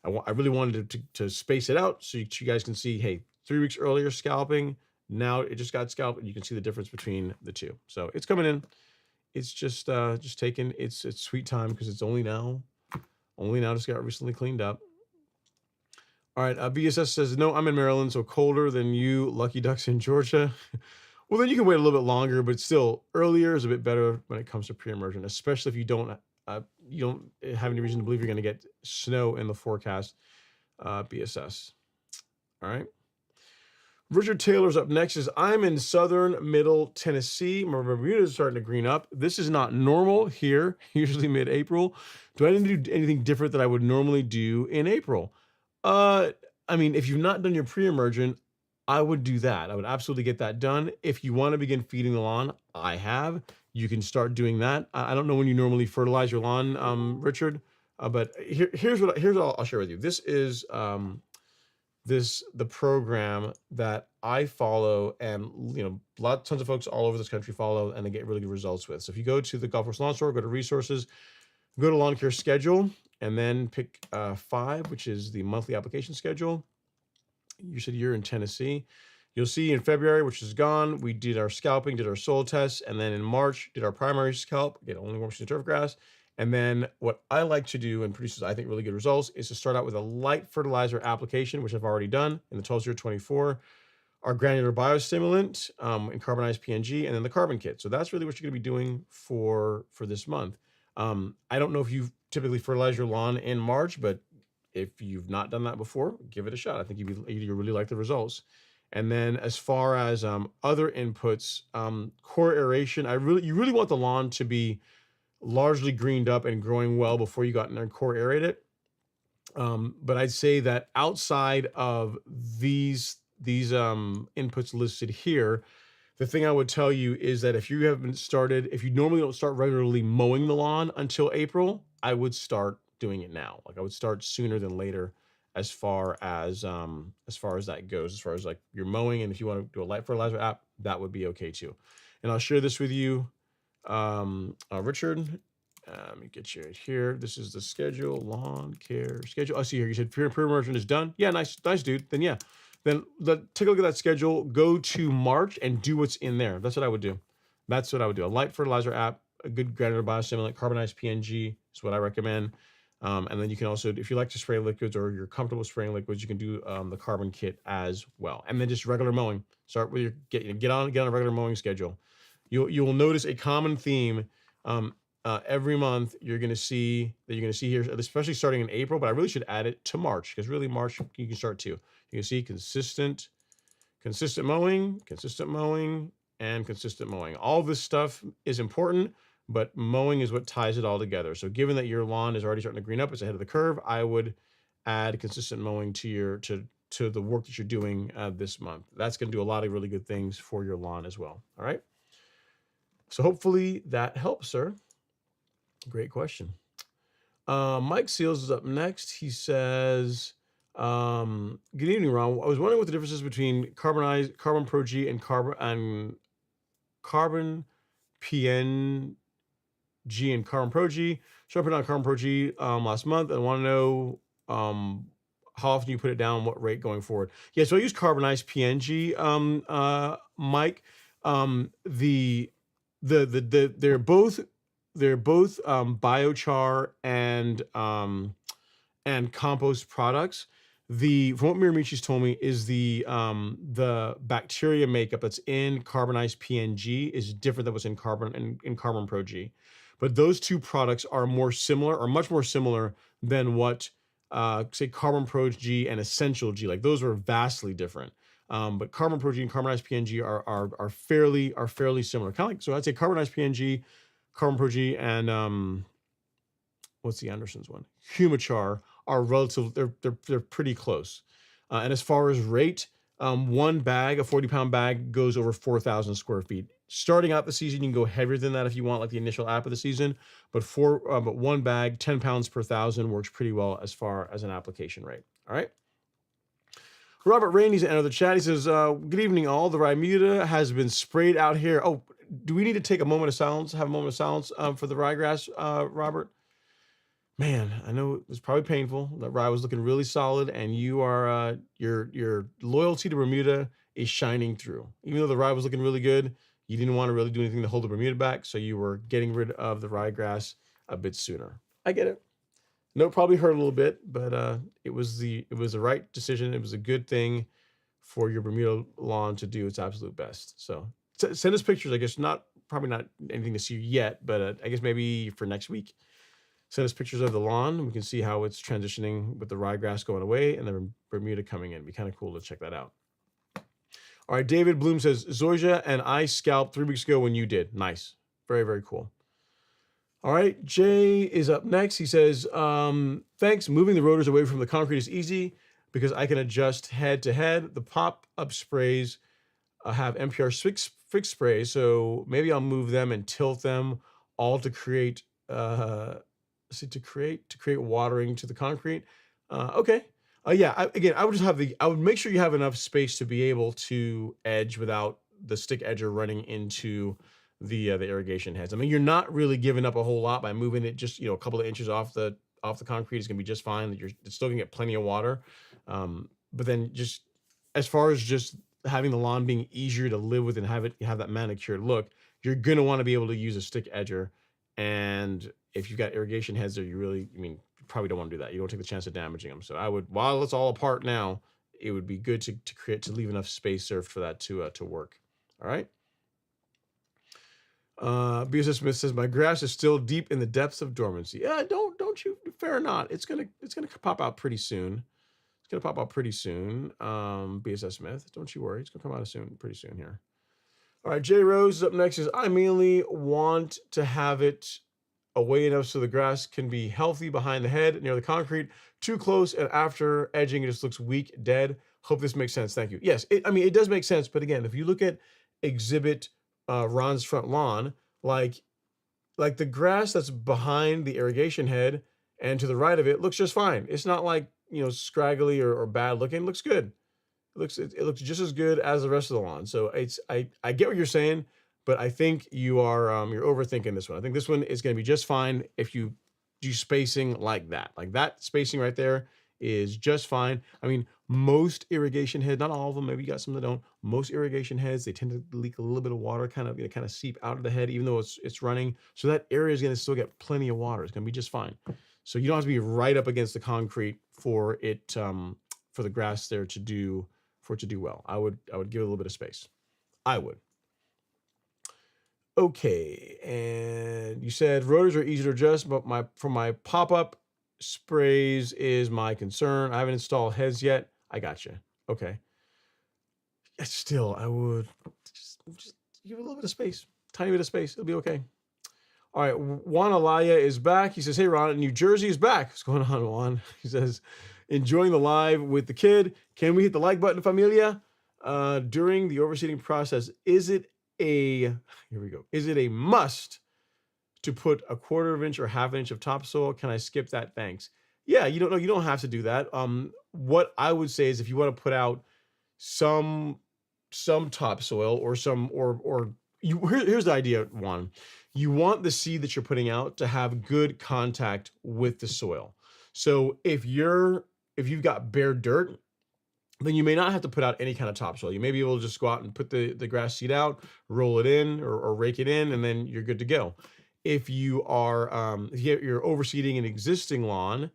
I really wanted to space it out so you guys can see, hey, 3 weeks earlier scalping. Now it just got scalped, and you can see the difference between the two. So it's coming in. It's just taking its sweet time because it's only now just got recently cleaned up. All right, BSS says, no, I'm in Maryland, so colder than you, lucky ducks in Georgia. Well, then you can wait a little bit longer, but still, earlier is a bit better when it comes to pre-emergent, especially if you don't have any reason to believe you're going to get snow in the forecast, BSS. All right. Richard Taylor's up next. Is I'm in southern middle Tennessee. My Bermuda is starting to green up. This is not normal here, usually mid-April. Do I need to do anything different that I would normally do in April? I mean, if you've not done your pre-emergent, I would do that. I would absolutely get that done. If you want to begin feeding the lawn, I have. You can start doing that. I don't know when you normally fertilize your lawn, Richard, but here's what I'll share with you. This is the program that I follow, and tons of folks all over this country follow, and they get really good results with. So if you go to the Golf Course Lawn Store, go to resources, go to lawn care schedule, and then pick 5, which is the monthly application schedule. You said you're in Tennessee. You'll see in February, which is gone, we did our scalping, did our soil tests, and then in March, did our primary scalp, again, only works in turf grass. And then what I like to do and produces, I think, really good results is to start out with a light fertilizer application, which I've already done in the 12-0-24, our granular biostimulant in carbonized PNG, and then the carbon kit. So that's really what you're going to be doing for this month. I don't know if you typically fertilize your lawn in March, but if you've not done that before, give it a shot. I think you really like the results. And then as far as other inputs, core aeration, you really want the lawn to be largely greened up and growing well before you go out and core aerate it. But I'd say that outside of these inputs listed here, the thing I would tell you is that if you normally don't start regularly mowing the lawn until April, I would start doing it now. Like I would start sooner than later as far as that goes, as far as like your mowing. And if you want to do a light fertilizer app, that would be okay too. And I'll share this with you, Richard. Let me get you right here. This is the schedule, lawn care schedule. I see here. You said pre-emergent is done. Yeah, nice, dude. Then yeah, take a look at that schedule. Go to March and do what's in there. That's what I would do. That's what I would do. A light fertilizer app, a good granular biostimulant, carbonized PNG is what I recommend. And then you can also, if you like to spray liquids or you're comfortable spraying liquids, you can do the carbon kit as well. And then just regular mowing. Start with your get on a regular mowing schedule. You will notice a common theme. Every month you're going to see here, especially starting in April, but I really should add it to March, because really March you can start too. You can see consistent mowing, and consistent mowing. All this stuff is important, but mowing is what ties it all together. So given that your lawn is already starting to green up, it's ahead of the curve, I would add consistent mowing to the work that you're doing this month. That's going to do a lot of really good things for your lawn as well. All right. So hopefully that helps, sir. Great question. Mike Seals is up next. He says, good evening, Ron. I was wondering what the difference is between Carbon Pro G and Carbon PNG and Carbon Pro G. So I put on Carbon Pro G last month. I want to know how often you put it down, what rate going forward. Yeah, so I use carbonized PNG, Mike. They're both biochar and compost products. From what Miramichi's told me is the bacteria makeup that's in carbonized PNG is different than what's in Carbon Pro G. But those two products are much more similar than what say Carbon Pro G and Essential G. Like those are vastly different. But Carbon Pro G and carbonized PNG are fairly similar. Kind of like, so I'd say carbonized PNG, Carbon Pro G, and what's the Anderson's one? Humachar are they're pretty close. And as far as rate, one bag, a 40-pound bag, goes over 4,000 square feet. Starting out the season, you can go heavier than that if you want, like the initial app of the season. But one bag, 10 pounds per 1,000 works pretty well as far as an application rate. All right. Robert Ray needs to enter the chat. He says, good evening, all. The Bermuda has been sprayed out here. Oh, do we need to take a moment of silence, have a moment of silence for the ryegrass, Robert? Man, I know it was probably painful. That rye was looking really solid, and you are your loyalty to Bermuda is shining through. Even though the rye was looking really good, you didn't want to really do anything to hold the Bermuda back, so you were getting rid of the ryegrass a bit sooner. I get it. No, it probably hurt a little bit, but it was the right decision. It was a good thing for your Bermuda lawn to do its absolute best. So send us pictures. I guess probably not anything to see yet, but I guess maybe for next week, send us pictures of the lawn. We can see how it's transitioning with the ryegrass going away and the Bermuda coming in. It'd be kind of cool to check that out. All right, David Bloom says, Zoysia and I scalped 3 weeks ago when you did. Nice. Very, very cool. All right, Jay is up next. He says, thanks. Moving the rotors away from the concrete is easy because I can adjust head to head. The pop-up sprays have NPR fixed sprays, so maybe I'll move them and tilt them all to create watering to the concrete. Okay. Yeah. I would make sure you have enough space to be able to edge without the stick edger running into the irrigation heads. I mean, you're not really giving up a whole lot by moving it just a couple of inches off the concrete. Is going to be just fine. It's still going to get plenty of water. But then just as far as just having the lawn being easier to live with and have that manicured look, you're going to want to be able to use a stick edger. And if you've got irrigation heads there, you probably don't want to do that. You don't take the chance of damaging them. So I would, while it's all apart now, it would be good to leave enough space there for that to work. All right. BSS Smith says my grass is still deep in the depths of dormancy. Yeah, don't you fear not. It's gonna pop out pretty soon. It's gonna pop out pretty soon. BSS Smith, don't you worry. It's gonna come out pretty soon here. All right, Jay Rose is up next. Says I mainly want to have it away enough so the grass can be healthy behind the head near the concrete. Too close and after edging, it just looks weak, dead. Hope this makes sense. Thank you. Yes, it does make sense. But again, if you look at exhibit Ron's front lawn, like the grass that's behind the irrigation head and to the right of it looks just fine. It's not like, scraggly or bad looking. It looks good. It looks just as good as the rest of the lawn. So I get what you're saying, but I think you're overthinking this one. I think this one is going to be just fine if you do spacing like that. Like that spacing right there is just fine. I mean, most irrigation heads, not all of them, maybe you got some that don't. Most irrigation heads, they tend to leak a little bit of water, kind of seep out of the head, even though it's running. So that area is going to still get plenty of water. It's going to be just fine. So you don't have to be right up against the concrete for it, for the grass there to do well. I would give it a little bit of space. I would. Okay, and you said rotors are easy to adjust, but for my pop-up sprays is my concern. I haven't installed heads yet. I got you. Okay. Still, I would just give it a little bit of space, tiny bit of space. It'll be okay. All right, Juan Alaya is back. He says, "Hey Ron, New Jersey is back. What's going on, Juan?" He says, "Enjoying the live with the kid. Can we hit the like button, familia? During the overseeding process, is it a must to put a 1/4 inch or 1/2 inch of topsoil? Can I skip that? Thanks." Yeah, you don't have to do that. What I would say is if you want to put out some topsoil or here's the idea, Juan. You want the seed that you're putting out to have good contact with the soil. So if you've got bare dirt, then you may not have to put out any kind of topsoil. You may be able to just go out and put the grass seed out, roll it in or rake it in, and then you're good to go. If you're overseeding an existing lawn,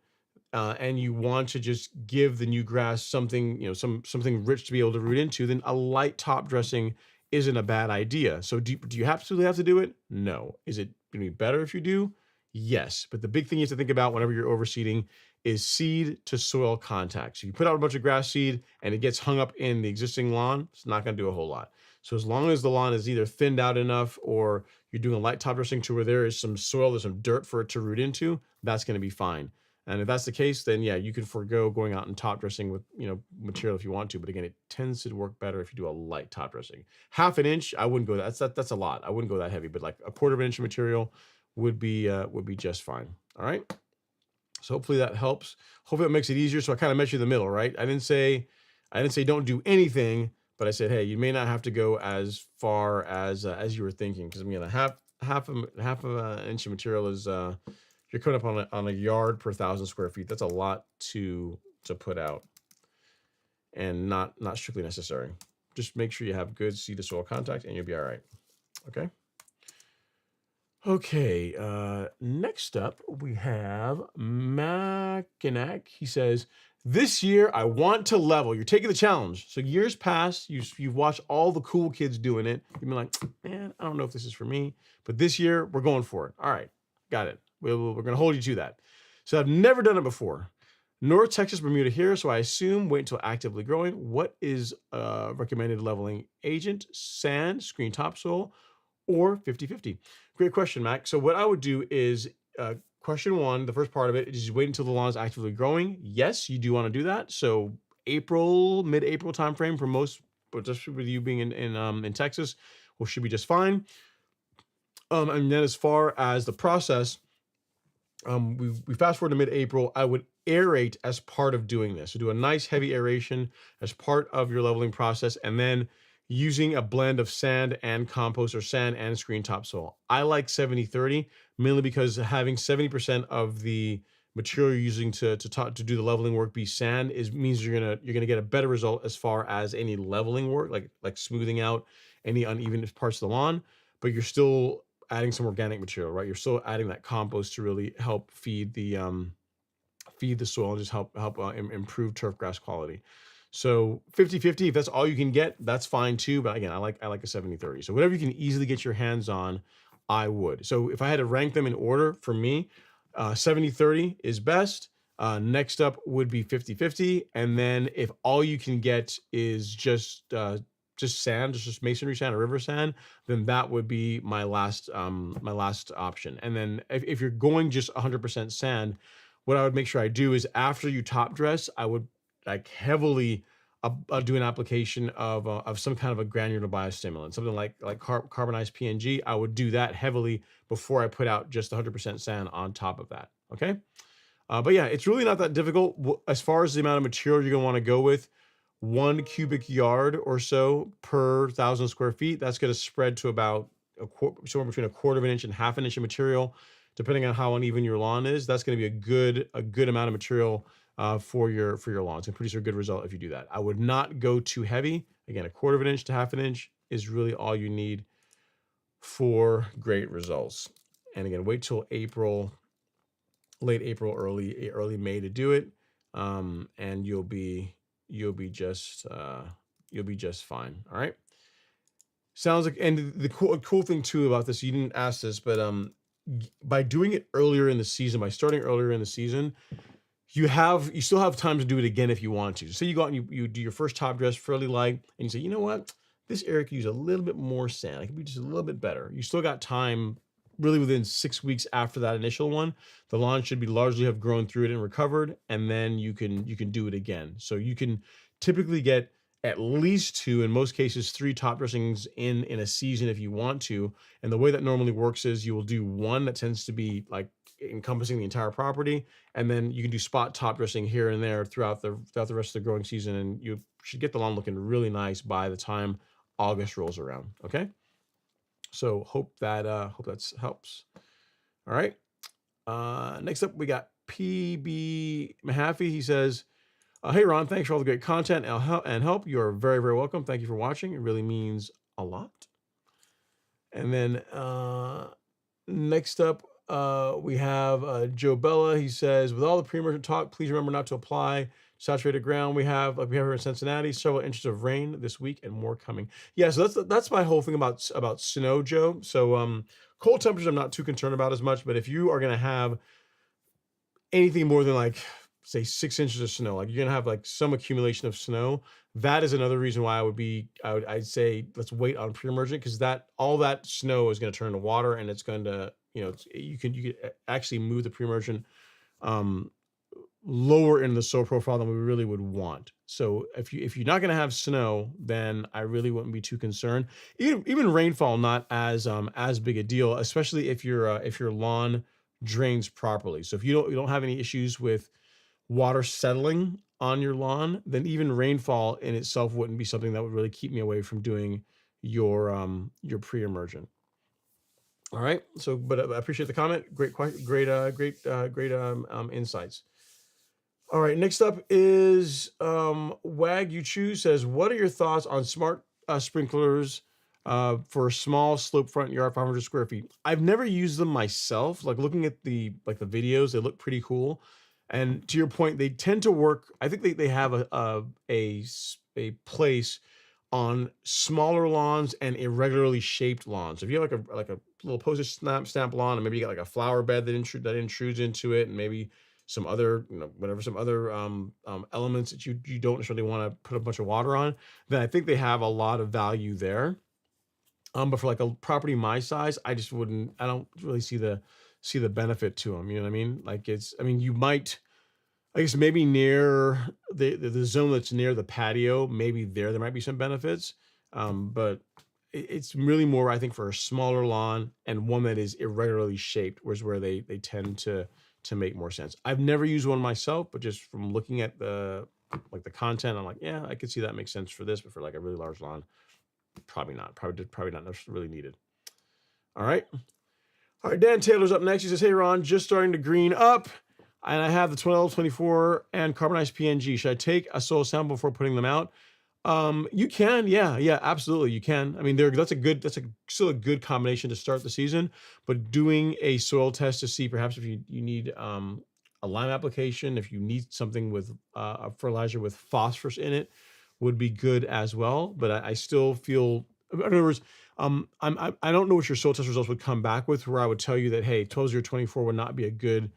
and you want to just give the new grass something, something rich to be able to root into, then a light top dressing isn't a bad idea. So do you absolutely have to do it? No. Is it going to be better if you do? Yes. But the big thing you have to think about whenever you're overseeding is seed to soil contact. So you put out a bunch of grass seed and it gets hung up in the existing lawn, it's not going to do a whole lot. So as long as the lawn is either thinned out enough or you're doing a light top dressing to where there is some soil, there's some dirt for it to root into, that's going to be fine. And if that's the case, then yeah, you can forego going out and top dressing with material if you want to. But again, it tends to work better if you do a light top dressing. 1/2 inch, I wouldn't go that's a lot. I wouldn't go that heavy, but like a 1/4 inch of material would be just fine. All right. So hopefully that helps. Hopefully it makes it easier. So I kind of met you in the middle, right? I didn't say don't do anything, but I said, hey, you may not have to go as far as you were thinking, because a half of an inch of material is you're coming up on a yard per 1,000 square feet. That's a lot to put out, and not strictly necessary. Just make sure you have good seed to soil contact, and you'll be all right. Okay. Okay. Next up, we have Mackinac. He says, "This year I want to level." You're taking the challenge. So years past, you've watched all the cool kids doing it. You've been like, man, I don't know if this is for me. But this year we're going for it. All right, got it. We're going to hold you to that. So I've never done it before. North Texas, Bermuda here, so I assume wait until actively growing. What is recommended leveling agent? Sand, screen topsoil, or 50-50? Great question, Mac. So what I would do is question one, the first part of it, is just wait until the lawn is actively growing. Yes, you do want to do that. So mid-April timeframe for most, but just with you being in Texas, should be just fine. And then as far as the process, we fast forward to mid-April. I would aerate as part of doing this. So do a nice heavy aeration as part of your leveling process, and then using a blend of sand and compost or sand and screen topsoil. I like 70-30, mainly because having 70% of the material you're using to do the leveling work be sand means you're gonna get a better result as far as any leveling work, like smoothing out any uneven parts of the lawn, but you're still adding some organic material, right? You're still adding that compost to really help feed the soil and just help improve turf grass quality. So 50-50, if that's all you can get, that's fine too. But again, I like a 70-30. So whatever you can easily get your hands on, I would. So if I had to rank them in order, for me, 70-30 is best. Next up would be 50-50. And then if all you can get is just sand, just masonry sand or river sand, then that would be my last option. And then if you're going just 100% sand, what I would make sure I do is after you top dress, I would like heavily do an application of some kind of a granular biostimulant, something like carbonized PNG. I would do that heavily before I put out just 100% sand on top of that. Okay. But yeah, it's really not that difficult. As far as the amount of material you're going to want to go with, 1 cubic yard or so per 1,000 square feet. That's going to spread to about somewhere between 1/4 of an inch and 1/2 an inch of material, depending on how uneven your lawn is. That's going to be a good amount of material for your lawn. It's going to produce a good result if you do that. I would not go too heavy. Again, 1/4 of an inch to 1/2 an inch is really all you need for great results. And again, wait till April, late April, early May to do it, and you'll be just fine. All right. Sounds like, and the cool thing too about this, you didn't ask this, but by doing it earlier in the season, by starting earlier in the season, you still have time to do it again if you want to. So you go out and you do your first top dress fairly light, and you say, you know what, this area could use a little bit more sand. It could be just a little bit better. You still got time. Really, within 6 weeks after that initial one, the lawn should be largely have grown through it and recovered, and then you can do it again. So you can typically get at least 2, in most cases 3 top dressings in a season if you want to. And the way that normally works is you will do one that tends to be like encompassing the entire property, and then you can do spot top dressing here and there throughout the rest of the growing season, and you should get the lawn looking really nice by the time August rolls around. Okay. So hope that helps. All right. Next up, we got PB Mahaffey. He says, hey, Ron, thanks for all the great content and help. You are very, very welcome. Thank you for watching. It really means a lot. And then next up, we have Joe Bella. He says, with all the pre-emergent talk, please remember not to apply saturated ground. We have here in Cincinnati, several inches of rain this week and more coming. Yeah, so that's my whole thing about snow, Joe. So cold temperatures I'm not too concerned about as much, but if you are going to have anything more than like say 6 inches of snow, like you're going to have like some accumulation of snow, that is another reason why I'd say let's wait on pre-emergent, because all that snow is going to turn to water, and it's going to, you could actually move the pre-emergent lower in the soil profile than we really would want. So if you're not going to have snow, then I really wouldn't be too concerned. Even rainfall, not as big a deal, especially if your lawn drains properly. So if you don't have any issues with water settling on your lawn, then even rainfall in itself wouldn't be something that would really keep me away from doing your pre-emergent. All right. So, but I appreciate the comment. Great insights. All right, next up is Wag You Choose says, what are your thoughts on smart sprinklers for a small slope front yard, 500 square feet? I've never used them myself. Like looking at the videos, they look pretty cool. And to your point, they tend to work. I think they have a place on smaller lawns and irregularly shaped lawns. So if you have like a little postage stamp lawn, and maybe you got like a flower bed that intrudes into it, and maybe some other, some other elements that you don't necessarily want to put a bunch of water on, then I think they have a lot of value there. But for like a property my size, I don't really see the benefit to them. You know what I mean? Like you might, I guess maybe near the zone that's near the patio, maybe there might be some benefits. But it's really more, I think, for a smaller lawn and one that is irregularly shaped, where they tend to make more sense. I've never used one myself, but just from looking at the content, I'm like, yeah, I could see that makes sense for this, but for like a really large lawn, probably not really needed. All right. Dan Taylor's up next. He says, hey, Ron, just starting to green up. and I have the 12, 24, and carbonized PNG. Should I take a soil sample before putting them out? You can, yeah, absolutely, you can. I mean, still a good combination to start the season. But doing a soil test to see perhaps if you need a lime application, if you need something with a fertilizer with phosphorus in it, would be good as well. But I still feel, in other words, I don't know what your soil test results would come back with, where I would tell you that, hey, 12-0-24 would not be a good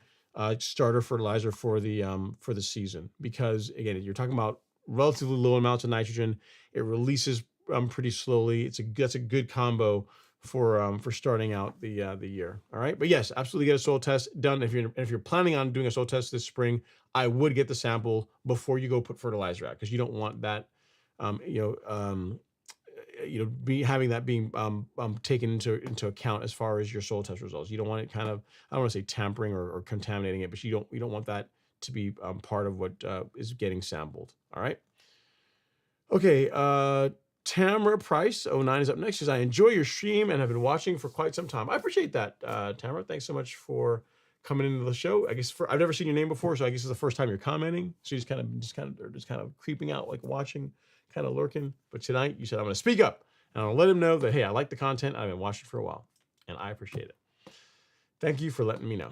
starter fertilizer for the season, because again, you're talking about relatively low amounts of nitrogen. It releases pretty slowly. That's a good combo for starting out the year. All right, but yes, absolutely get a soil test done. If you're planning on doing a soil test this spring, I would get the sample before you go put fertilizer out, because you don't want that be having that being taken into account as far as your soil test results. You don't want it kind of, I don't want to say tampering or contaminating it, but you don't want that to be part of what is getting sampled. All right. Okay. Tamara Price 09 is up next. She says, I enjoy your stream and have been watching for quite some time. I appreciate that, Tamara. Thanks so much for coming into the show. I guess I've never seen your name before, so I guess it's the first time you're commenting. So you're just kind of creeping out, like watching, kind of lurking. But tonight you said, I'm going to speak up and I'll let him know that, hey, I like the content. I've been watching for a while and I appreciate it. Thank you for letting me know.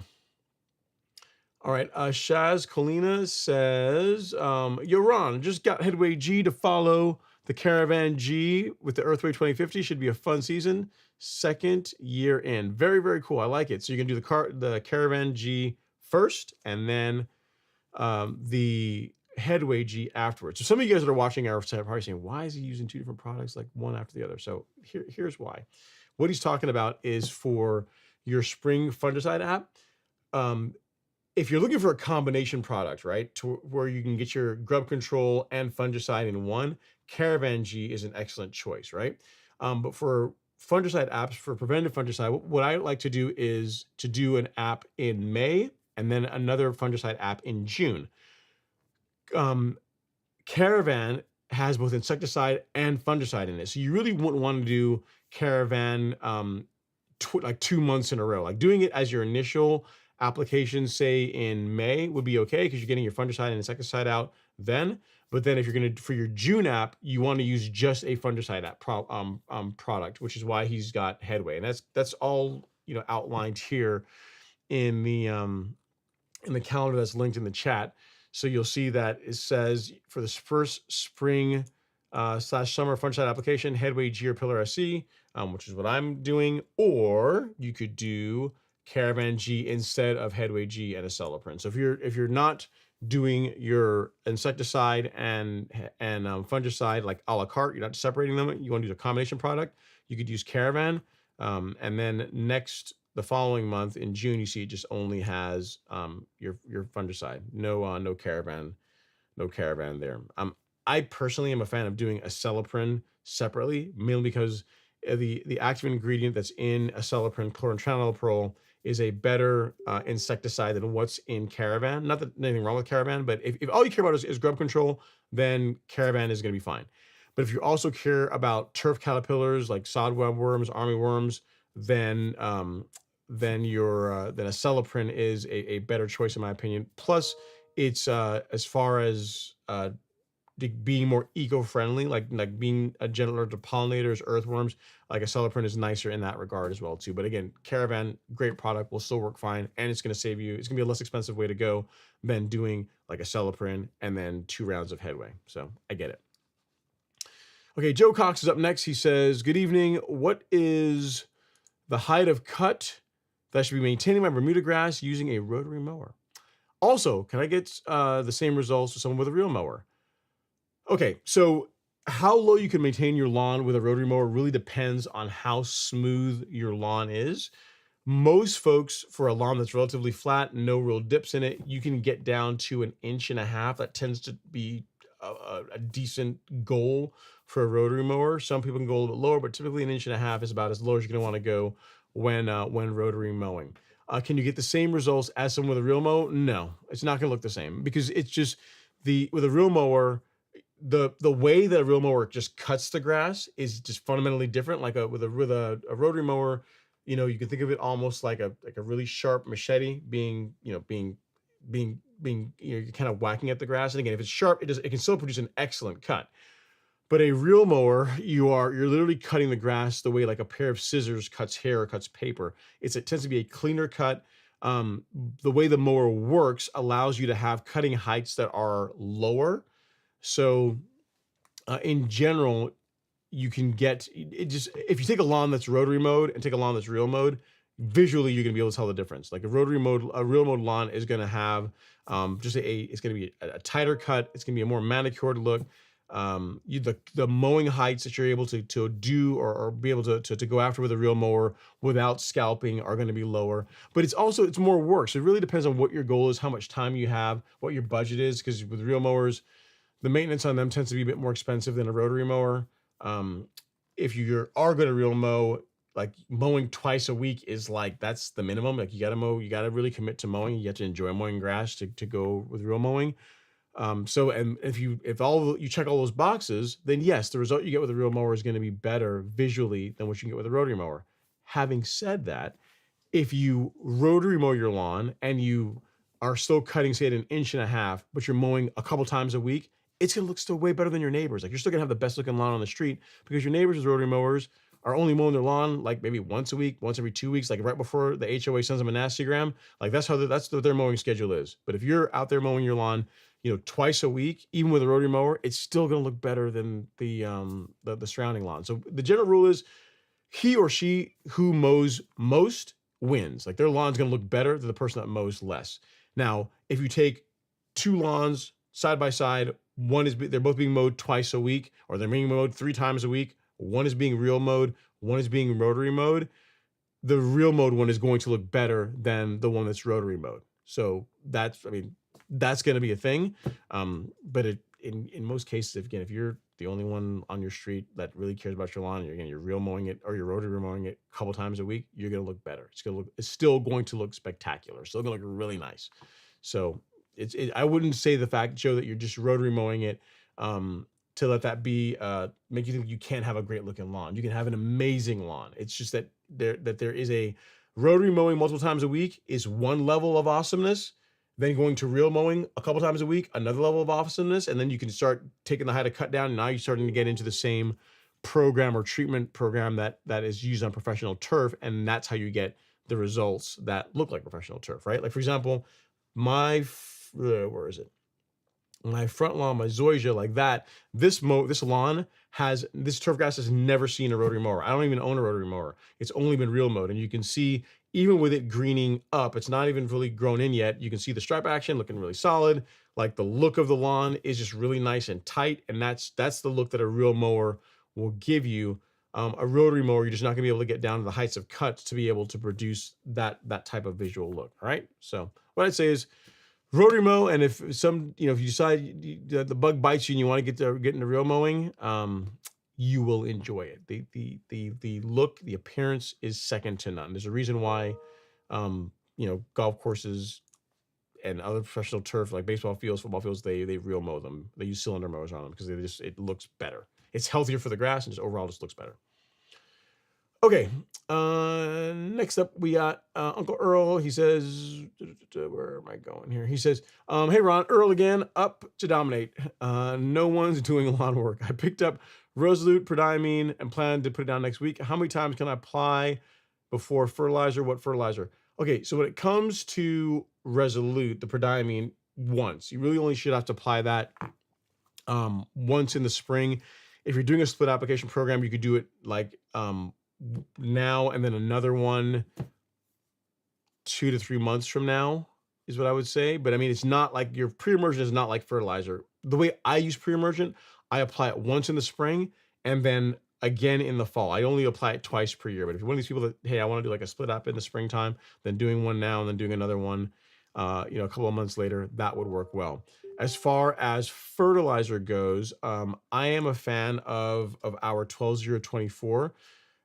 All right. Shaz Colina says, yo, Ron, just got Headway G to follow the Caravan G with the Earthway 2050. Should be a fun season. Second year in. Very, very cool. I like it. So you can do the Caravan G first and then the Headway G afterwards. So some of you guys that are watching are probably saying, why is he using two different products, like one after the other? So here's why. What he's talking about is for your spring fungicide app. If you're looking for a combination product, right, to where you can get your grub control and fungicide in one, Caravan G is an excellent choice, right? But for fungicide apps, for preventive fungicide, what I like to do is to do an app in May and then another fungicide app in June. Caravan has both insecticide and fungicide in it. So you really wouldn't want to do Caravan like 2 months in a row. Like doing it as your initial application, say in May, would be okay because you're getting your fungicide and insecticide out then. But then if you're going to, for your June app, you want to use just a fungicide app product, which is why he's got Headway. And that's all, outlined here in the calendar that's linked in the chat. So you'll see that it says for the first spring / summer fungicide application, Headway G or Pillar SC, which is what I'm doing, or you could do Caravan G instead of Headway G and Acelepryn. So if you're not doing your insecticide and fungicide like a la carte, you're not separating them, you want to use a combination product, you could use Caravan. And then the following month in June, you see it just only has your fungicide, no Caravan there. I personally am a fan of doing Acelepryn separately, mainly because the active ingredient that's in Acelepryn, chlorantraniliprole, is a better insecticide than what's in Caravan. Not that anything wrong with Caravan, but if all you care about is grub control, then Caravan is going to be fine. But if you also care about turf caterpillars like sod webworms, armyworms, then Acelepryn is a better choice in my opinion. Plus, it's as far as being more eco-friendly, like being a gentler to pollinators, earthworms, like Acelepryn is nicer in that regard as well too. But again, Caravan, great product, will still work fine, and it's going to save you. It's going to be a less expensive way to go than doing like Acelepryn and then 2 rounds of Headway. So I get it. Okay, Joe Cox is up next. He says, good evening. What is the height of cut that I should be maintaining my Bermuda grass using a rotary mower? Also, can I get the same results with someone with a real mower? Okay, so how low you can maintain your lawn with a rotary mower really depends on how smooth your lawn is. Most folks, for a lawn that's relatively flat, no real dips in it, you can get down to 1.5 inches. That tends to be a decent goal for a rotary mower. Some people can go a little bit lower, but typically 1.5 inches is about as low as you're going to want to go when rotary mowing. Can you get the same results as someone with a real mower? No, it's not going to look the same, because it's just with a real mower, the way that a real mower just cuts the grass is just fundamentally different. Like with a rotary mower, you can think of it almost like a really sharp machete being you're kind of whacking at the grass. And again, if it's sharp, it can still produce an excellent cut. But a real mower, you're literally cutting the grass the way like a pair of scissors cuts hair or cuts paper. It tends to be a cleaner cut. The way the mower works allows you to have cutting heights that are lower. So in general, you can get it. Just if you take a lawn that's rotary mode and take a lawn that's real mode, visually you're gonna be able to tell the difference. Like a real mode lawn is gonna have it's gonna be a tighter cut. It's gonna be a more manicured look. The mowing heights that you're able to do or be able to go after with a real mower without scalping are going to be lower. But it's more work. So it really depends on what your goal is, how much time you have, what your budget is. Because with real mowers, the maintenance on them tends to be a bit more expensive than a rotary mower. If you are going to real mow, like mowing twice a week is like, that's the minimum. Like you got to really commit to mowing. You have to enjoy mowing grass to go with real mowing. And if you check all those boxes, then yes, the result you get with a real mower is going to be better visually than what you can get with a rotary mower. Having said that, if you rotary mow your lawn and you are still cutting, say, at 1.5 inches, but you're mowing a couple times a week, it's going to look still way better than your neighbors. Like you're still going to have the best looking lawn on the street because your neighbors with rotary mowers are only mowing their lawn like maybe once a week, once every 2 weeks, like right before the HOA sends them a nastygram. Like that's what their mowing schedule is. But if you're out there mowing your lawn, twice a week, even with a rotary mower, it's still going to look better than the surrounding lawn. So the general rule is he or she who mows most wins. Like their lawn's going to look better than the person that mows less. Now, if you take two lawns side by side, they're both being mowed twice a week, or they're being mowed 3 times a week. One is being real mowed, one is being rotary mowed. The real mowed one is going to look better than the one that's rotary mowed. So that's going to be a thing. But in most cases, if you're the only one on your street that really cares about your lawn, and you're real mowing it or you're rotary mowing it a couple times a week, you're going to look better. It's still going to look spectacular. Still going to look really nice. So I wouldn't say the fact, Joe, that you're just rotary mowing it to let that be make you think you can't have a great looking lawn. You can have an amazing lawn. It's just that there is a rotary mowing multiple times a week is one level of awesomeness. Then going to real mowing a couple times a week, another level of awesomeness, and then you can start taking the height of cut down. And now you're starting to get into the same program or treatment program that is used on professional turf, and that's how you get the results that look like professional turf, right? Like for example, my front lawn, my zoysia, like that. This turf grass has never seen a rotary mower. I don't even own a rotary mower. It's only been real mowed, and you can see. Even with it greening up, it's not even really grown in yet. You can see the stripe action looking really solid. Like the look of the lawn is just really nice and tight. And that's the look that a real mower will give you. A rotary mower, you're just not gonna be able to get down to the heights of cuts to be able to produce that type of visual look. All right. So what I'd say is rotary mow. And if if you decide the bug bites you and you want to get into real mowing, you will enjoy it. The look, the appearance is second to none. There's a reason why, golf courses and other professional turf like baseball fields, football fields, they real mow them. They use cylinder mowers on them because it looks better. It's healthier for the grass and just overall just looks better. Okay, next up we got Uncle Earl. He says, where am I going here? He says, hey Ron, Earl again, up to dominate. No one's doing lawn work. I picked up Resolute Prodiamine and plan to put it down next week. How many times can I apply before fertilizer? What fertilizer? Okay, so when it comes to Resolute, the Prodiamine, once. You really only should have to apply that once in the spring. If you're doing a split application program, you could do it like now and then another one 2 to 3 months from now is what I would say. But I mean, it's not like your pre-emergent is not like fertilizer. The way I use pre-emergent, I apply it once in the spring and then again in the fall. I only apply it twice per year. But if you're one of these people that, hey, I want to do like a split app in the springtime, then doing one now and then doing another one, a couple of months later, that would work well. As far as fertilizer goes, I am a fan of our 12024,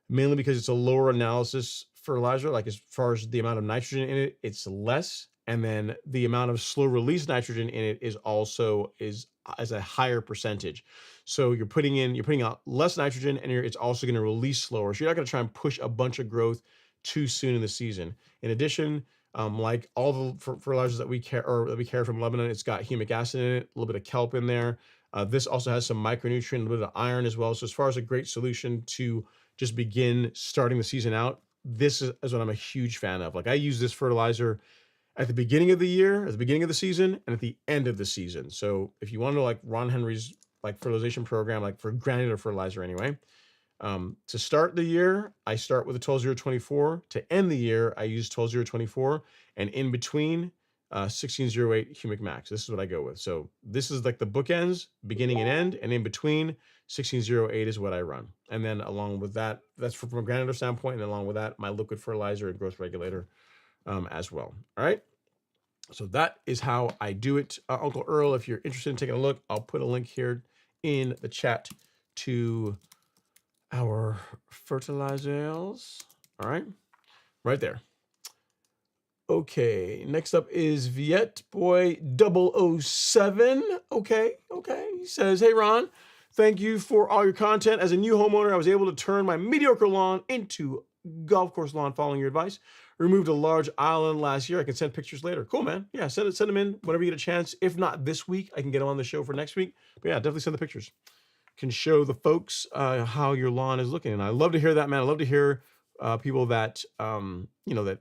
mainly because it's a lower analysis fertilizer. Like as far as the amount of nitrogen in it, it's less. And then the amount of slow release nitrogen in it is also as a higher percentage. So you're putting out less nitrogen and it's also going to release slower. So you're not going to try and push a bunch of growth too soon in the season. In addition, Like all the fertilizers that we carry from Lebanon, it's got humic acid in it, a little bit of kelp in there. This also has some micronutrient, a little bit of iron as well. So as far as a great solution to just begin starting the season out, this is what I'm a huge fan of. Like I use this fertilizer at the beginning of the year, at the beginning of the season, and at the end of the season. So if you want to know like Ron Henry's like fertilization program, like for granular fertilizer anyway, to start the year, I start with a 12024. To end the year, I use 12024, and in between, 1608 humic max. This is what I go with. So this is like the bookends, beginning and end, and in between, 1608 is what I run. And then along with that, that's from a granular standpoint, and along with that, my liquid fertilizer and growth regulator as well. All right. So that is how I do it. Uncle Earl, if you're interested in taking a look, I'll put a link here in the chat to our fertilizers. All right, right there. Okay, next up is Viet Boy 007. Okay. He says, hey, Ron, thank you for all your content. As a new homeowner, I was able to turn my mediocre lawn into golf course lawn following your advice. Removed a large island last year. I can send pictures later. Cool, man. Yeah, send them in whenever you get a chance. If not this week, I can get them on the show for next week. But yeah, definitely send the pictures. Can show the folks how your lawn is looking. And I love to hear that, man. I love to hear people that, that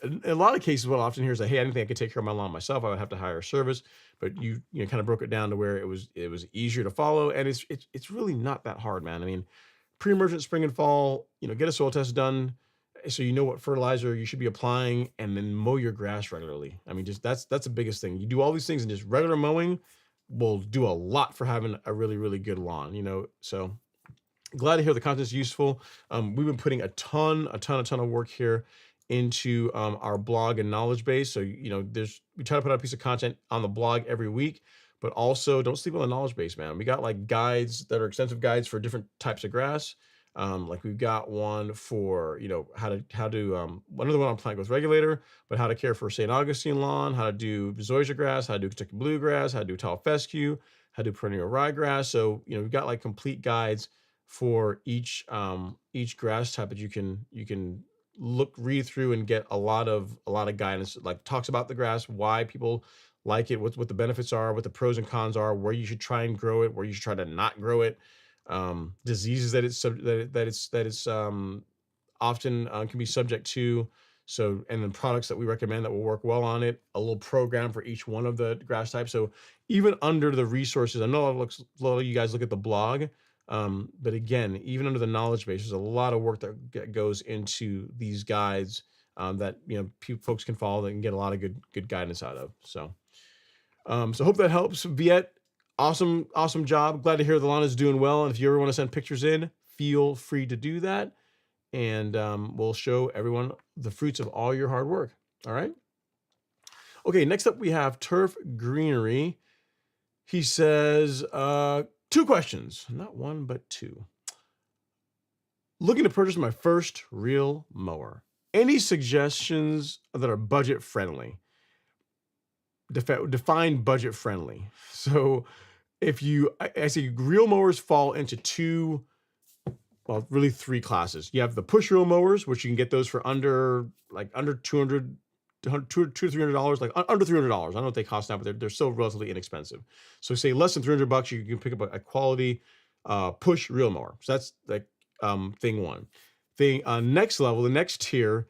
in a lot of cases, what I often hear is that, hey, I didn't think I could take care of my lawn myself. I would have to hire a service. But you kind of broke it down to where it was easier to follow. And it's really not that hard, man. I mean, pre-emergent spring and fall, get a soil test done so you know what fertilizer you should be applying, and then mow your grass regularly. I mean, just that's the biggest thing. You do all these things, and just regular mowing will do a lot for having a really, really good lawn, So glad to hear the content's useful. We've been putting a ton of work here into our blog and knowledge base. So, we try to put out a piece of content on the blog every week, but also don't sleep on the knowledge base, man. We got like guides that are extensive guides for different types of grass. Like we've got one for, how to another one on plant growth regulator, but how to care for St. Augustine lawn, how to do zoysia grass, how to do Kentucky bluegrass, how to do tall fescue, how to do perennial ryegrass. So, we've got like complete guides for each grass type that you can read through and get a lot of guidance, like talks about the grass, why people like it, what the benefits are, what the pros and cons are, where you should try and grow it, where you should try to not grow it, diseases that it's often can be subject to. So, and then products that we recommend that will work well on it, a little program for each one of the grass types. So even under the resources, I know a lot of you guys look at the blog, but again, even under the knowledge base, there's a lot of work that goes into these guides that folks can follow and get a lot of good guidance out of. So, so hope that helps. Viet, awesome job. Glad to hear the lawn is doing well. And if you ever want to send pictures in, feel free to do that, and we'll show everyone the fruits of all your hard work. All right. Okay. Next up, we have Turf Greenery. He says, 2 questions, not one, but 2. Looking to purchase my first real mower. Any suggestions that are budget friendly? Define budget friendly. So if I say real mowers fall into 2, well, really 3 classes. You have the push reel mowers, which you can get those for under $200 to $300, like under $300. I don't know what they cost now, but they're still relatively inexpensive. So say less than $300, you can pick up a quality push reel mower. So that's like thing 1. Next level, the next tier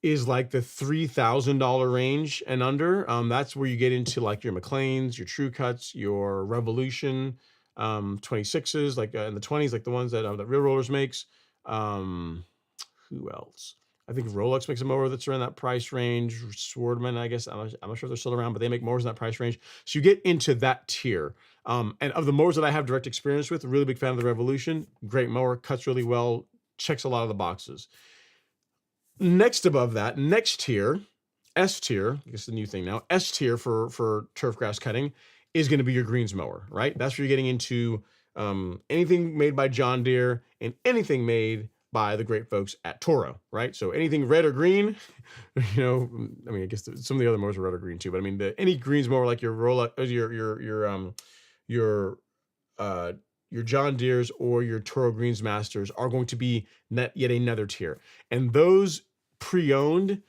is like the $3,000 range and under. That's where you get into like your McLean's, your True Cuts, your Revolution 26s, like in the 20s, like the ones that Real Rollers makes. Who else? I think Rolex makes a mower that's around that price range. Swordman, I guess, I'm not sure if they're still around, but they make mowers in that price range. So you get into that tier. And of the mowers that I have direct experience with, really big fan of the Revolution. Great mower, cuts really well, checks a lot of the boxes. Next above that, next tier, S tier, I guess the new thing now, S tier for turf grass cutting is going to be your greens mower, right? That's where you're getting into anything made by John Deere and anything made by the great folks at Toro, right? So anything red or green, I guess some of the other mowers are red or green too, but I mean, any greens mower like your Rolla, your John Deere's or your Toro Greens Masters are going to be yet another tier. And those pre-owned,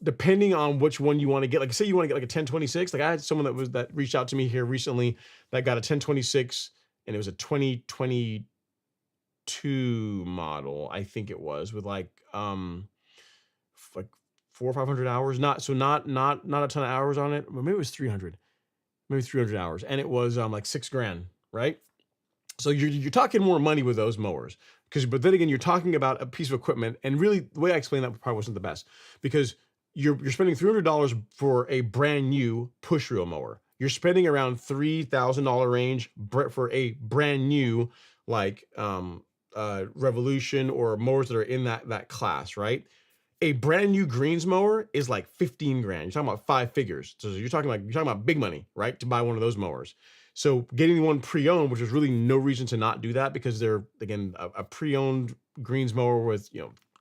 depending on which one you want to get, like say you want to get like a 1026, like I had someone that reached out to me here recently that got a 1026 and it was a 2022 model, I think it was, with like 400 or 500 hours, not a ton of hours on it, but maybe it was 300, maybe 300 hours, and it was like $6,000, right? So you're talking more money with those mowers, but then again, you're talking about a piece of equipment, and really the way I explained that probably wasn't the best, because you're spending $300 for a brand new push reel mower. You're spending around $3,000 range for a brand new like Revolution or mowers that are in that class, right? A brand new greens mower is like 15 grand. You're talking about 5 figures. So you're talking about big money, right? To buy one of those mowers. So getting one pre-owned, which is really no reason to not do that, because they're, again, a pre-owned greens mower with,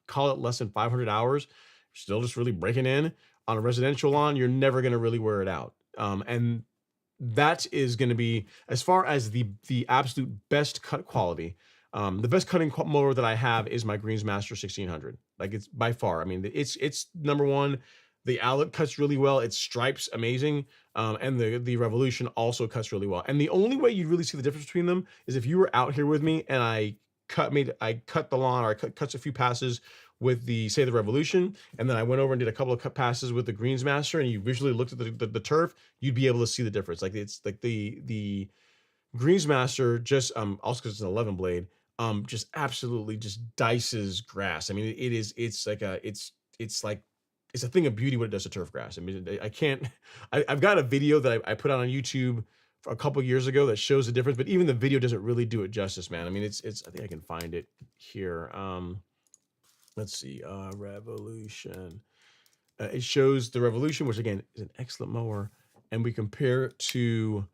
call it less than 500 hours, still just really breaking in on a residential lawn, you're never going to really wear it out. And that is going to be, as far as the absolute best cut quality, the best cutting mower that I have is my Greensmaster 1600. Like, it's by far, I mean, it's number one. The Outlet cuts really well. It stripes amazing. And the Revolution also cuts really well. And the only way you really see the difference between them is if you were out here with me and I cut the lawn, or I cut a few passes with the Revolution, and then I went over and did a couple of cut passes with the Greensmaster, and you visually looked at the turf, you'd be able to see the difference. Like, it's like the Greensmaster, just also because it's an 11 blade, just absolutely just dices grass. I mean, it's like it's a thing of beauty what it does to turf grass. I mean, I've got a video that I put out on YouTube a couple years ago that shows the difference, but even the video doesn't really do it justice, man. I mean, it's I think I can find it here. Let's see, Revolution. It shows the Revolution, which again is an excellent mower, and we compare it to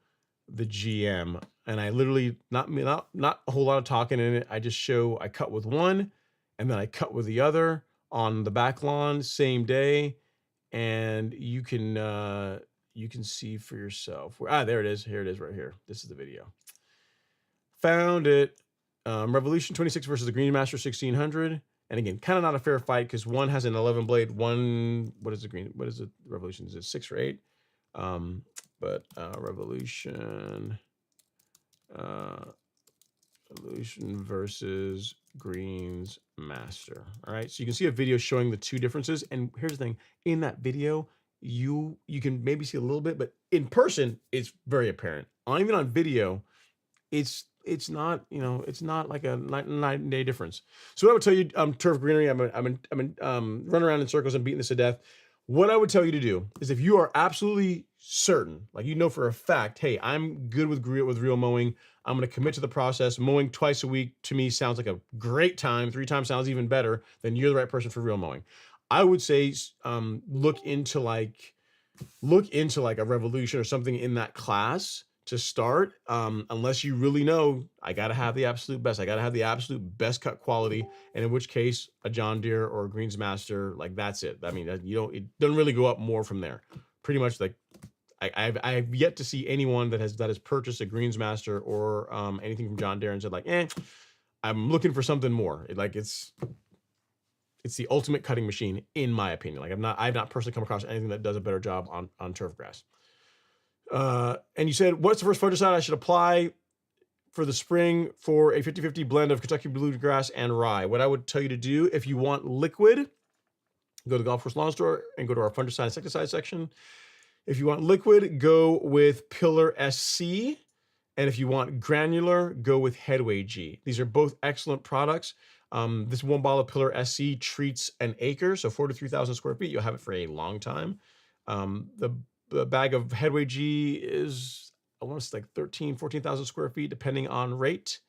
the GM, and I literally not a whole lot of talking in it. I cut with one, and then I cut with the other on the back lawn same day, and you can see for yourself. There it is. Here it is right here. This is the video. Found it. Revolution 26 versus the Greensmaster 1600. And again, kind of not a fair fight because one has an 11 blade. One, what is the Revolution? Is it 6 or 8? Revolution versus Greensmaster. All right, so you can see a video showing the two differences. And here's the thing: in that video, you can maybe see a little bit, but in person, it's very apparent. Even on video, it's not, it's not like a night and day difference. So what I would tell you, turf greenery, I'm running around in circles and beating this to death. What I would tell you to do is, if you are absolutely certain, like for a fact, hey, I'm good with real mowing, I'm going to commit to the process. Mowing twice a week to me sounds like a great time. 3 times sounds even better. Then you're the right person for real mowing. I would say look into like a Revolution or something in that class to start, unless you really know, I got to have the absolute best. I got to have the absolute best cut quality. And in which case, a John Deere or a Greensmaster, like, that's it. I mean, it doesn't really go up more from there. Pretty much, like, I've yet to see anyone that has purchased a Greensmaster or anything from John Deere and said, like, I'm looking for something more. It's the ultimate cutting machine, in my opinion. Like, I've not personally come across anything that does a better job on turf grass. And you said, what's the first fungicide I should apply for the spring for a 50-50 blend of Kentucky bluegrass and rye? What I would tell you to do, if you want liquid, go to the Golf Course Lawn Store and go to our fungicide insecticide section. If you want liquid, go with Pillar SC. And if you want granular, go with Headway G. These are both excellent products. This one bottle of Pillar SC treats an acre, so 4,000 to 3,000 square feet. You'll have it for a long time. The bag of Headway G is, I want to say, like 13,000, 14,000 square feet, depending on rate.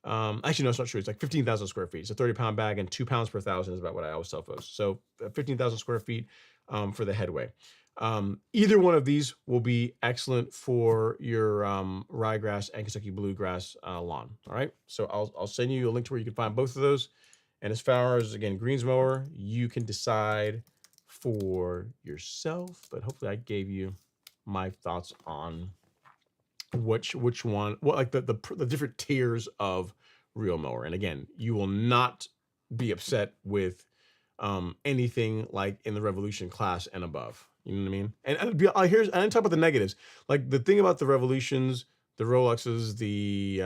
Actually, no, it's not true. It's like 15,000 square feet. It's a 30-pound bag, and 2 pounds per thousand is about what I always tell folks. So 15,000 square feet for the Headway. Either one of these will be excellent for your ryegrass and Kentucky bluegrass lawn. All right. So I'll send you a link to where you can find both of those. And as far as, again, greens mower, you can decide for yourself. But hopefully I gave you my thoughts on which one, like the different tiers of real mower. And again, you will not be upset with anything like in the Revolution class and above. You know what I mean? And talk about the negatives. Like the thing about the Revolutions, the Rolexes, the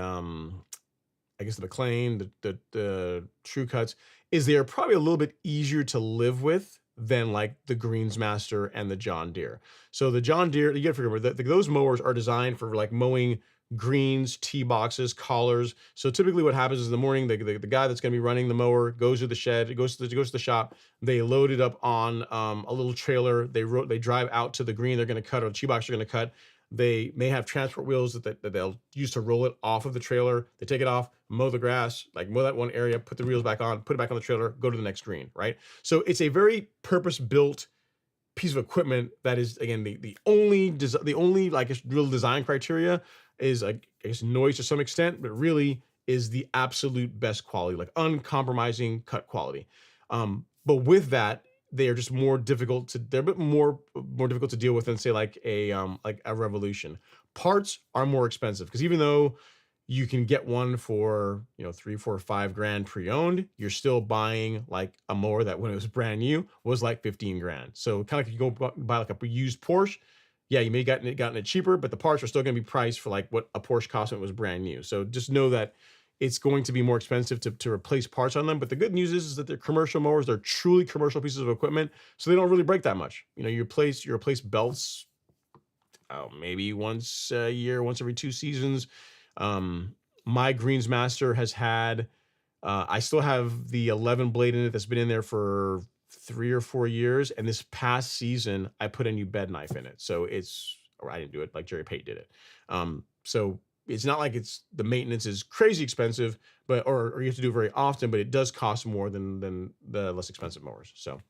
I guess the McLean, the True Cuts, is they are probably a little bit easier to live with than like the Greensmaster and the John Deere. So the John Deere, you got to remember that those mowers are designed for like mowing greens, tee boxes, collars. So typically what happens is in the morning, the guy that's going to be running the mower goes to the shed, goes to the shop. They load it up on a little trailer. They drive out to the green they're going to cut, or the tee box they're going to cut. They may have transport wheels that they'll use to roll it off of the trailer. They take it off, mow the grass, like mow that one area, put the wheels back on, put it back on the trailer, go to the next green, right? So it's a very purpose-built piece of equipment that is, again, the only like real design criteria is, I guess, noise to some extent, but really is the absolute best quality, like uncompromising cut quality. But with that, they are just more difficult to, they're a bit more difficult to deal with than say like a Revolution. Parts are more expensive because even though you can get one for, you know, 3, 4, 5 grand pre-owned, you're still buying like a mower that when it was brand new was like 15 grand. So kind of like you go buy like a used Porsche. Yeah, you may have gotten it cheaper, but the parts are still going to be priced for like what a Porsche cost when it was brand new. So just know that it's going to be more expensive to replace parts on them. But the good news is that they're commercial mowers. They're truly commercial pieces of equipment, so they don't really break that much. You know, you replace belts maybe once a year, once every 2 seasons. My Greensmaster has had, I still have the 11 blade in it that's been in there for 3 or 4 years. And this past season, I put a new bed knife in it. So or I didn't do it, like Jerry Pate did it. So it's not like the maintenance is crazy expensive, but, or you have to do it very often, but it does cost more than the less expensive mowers. So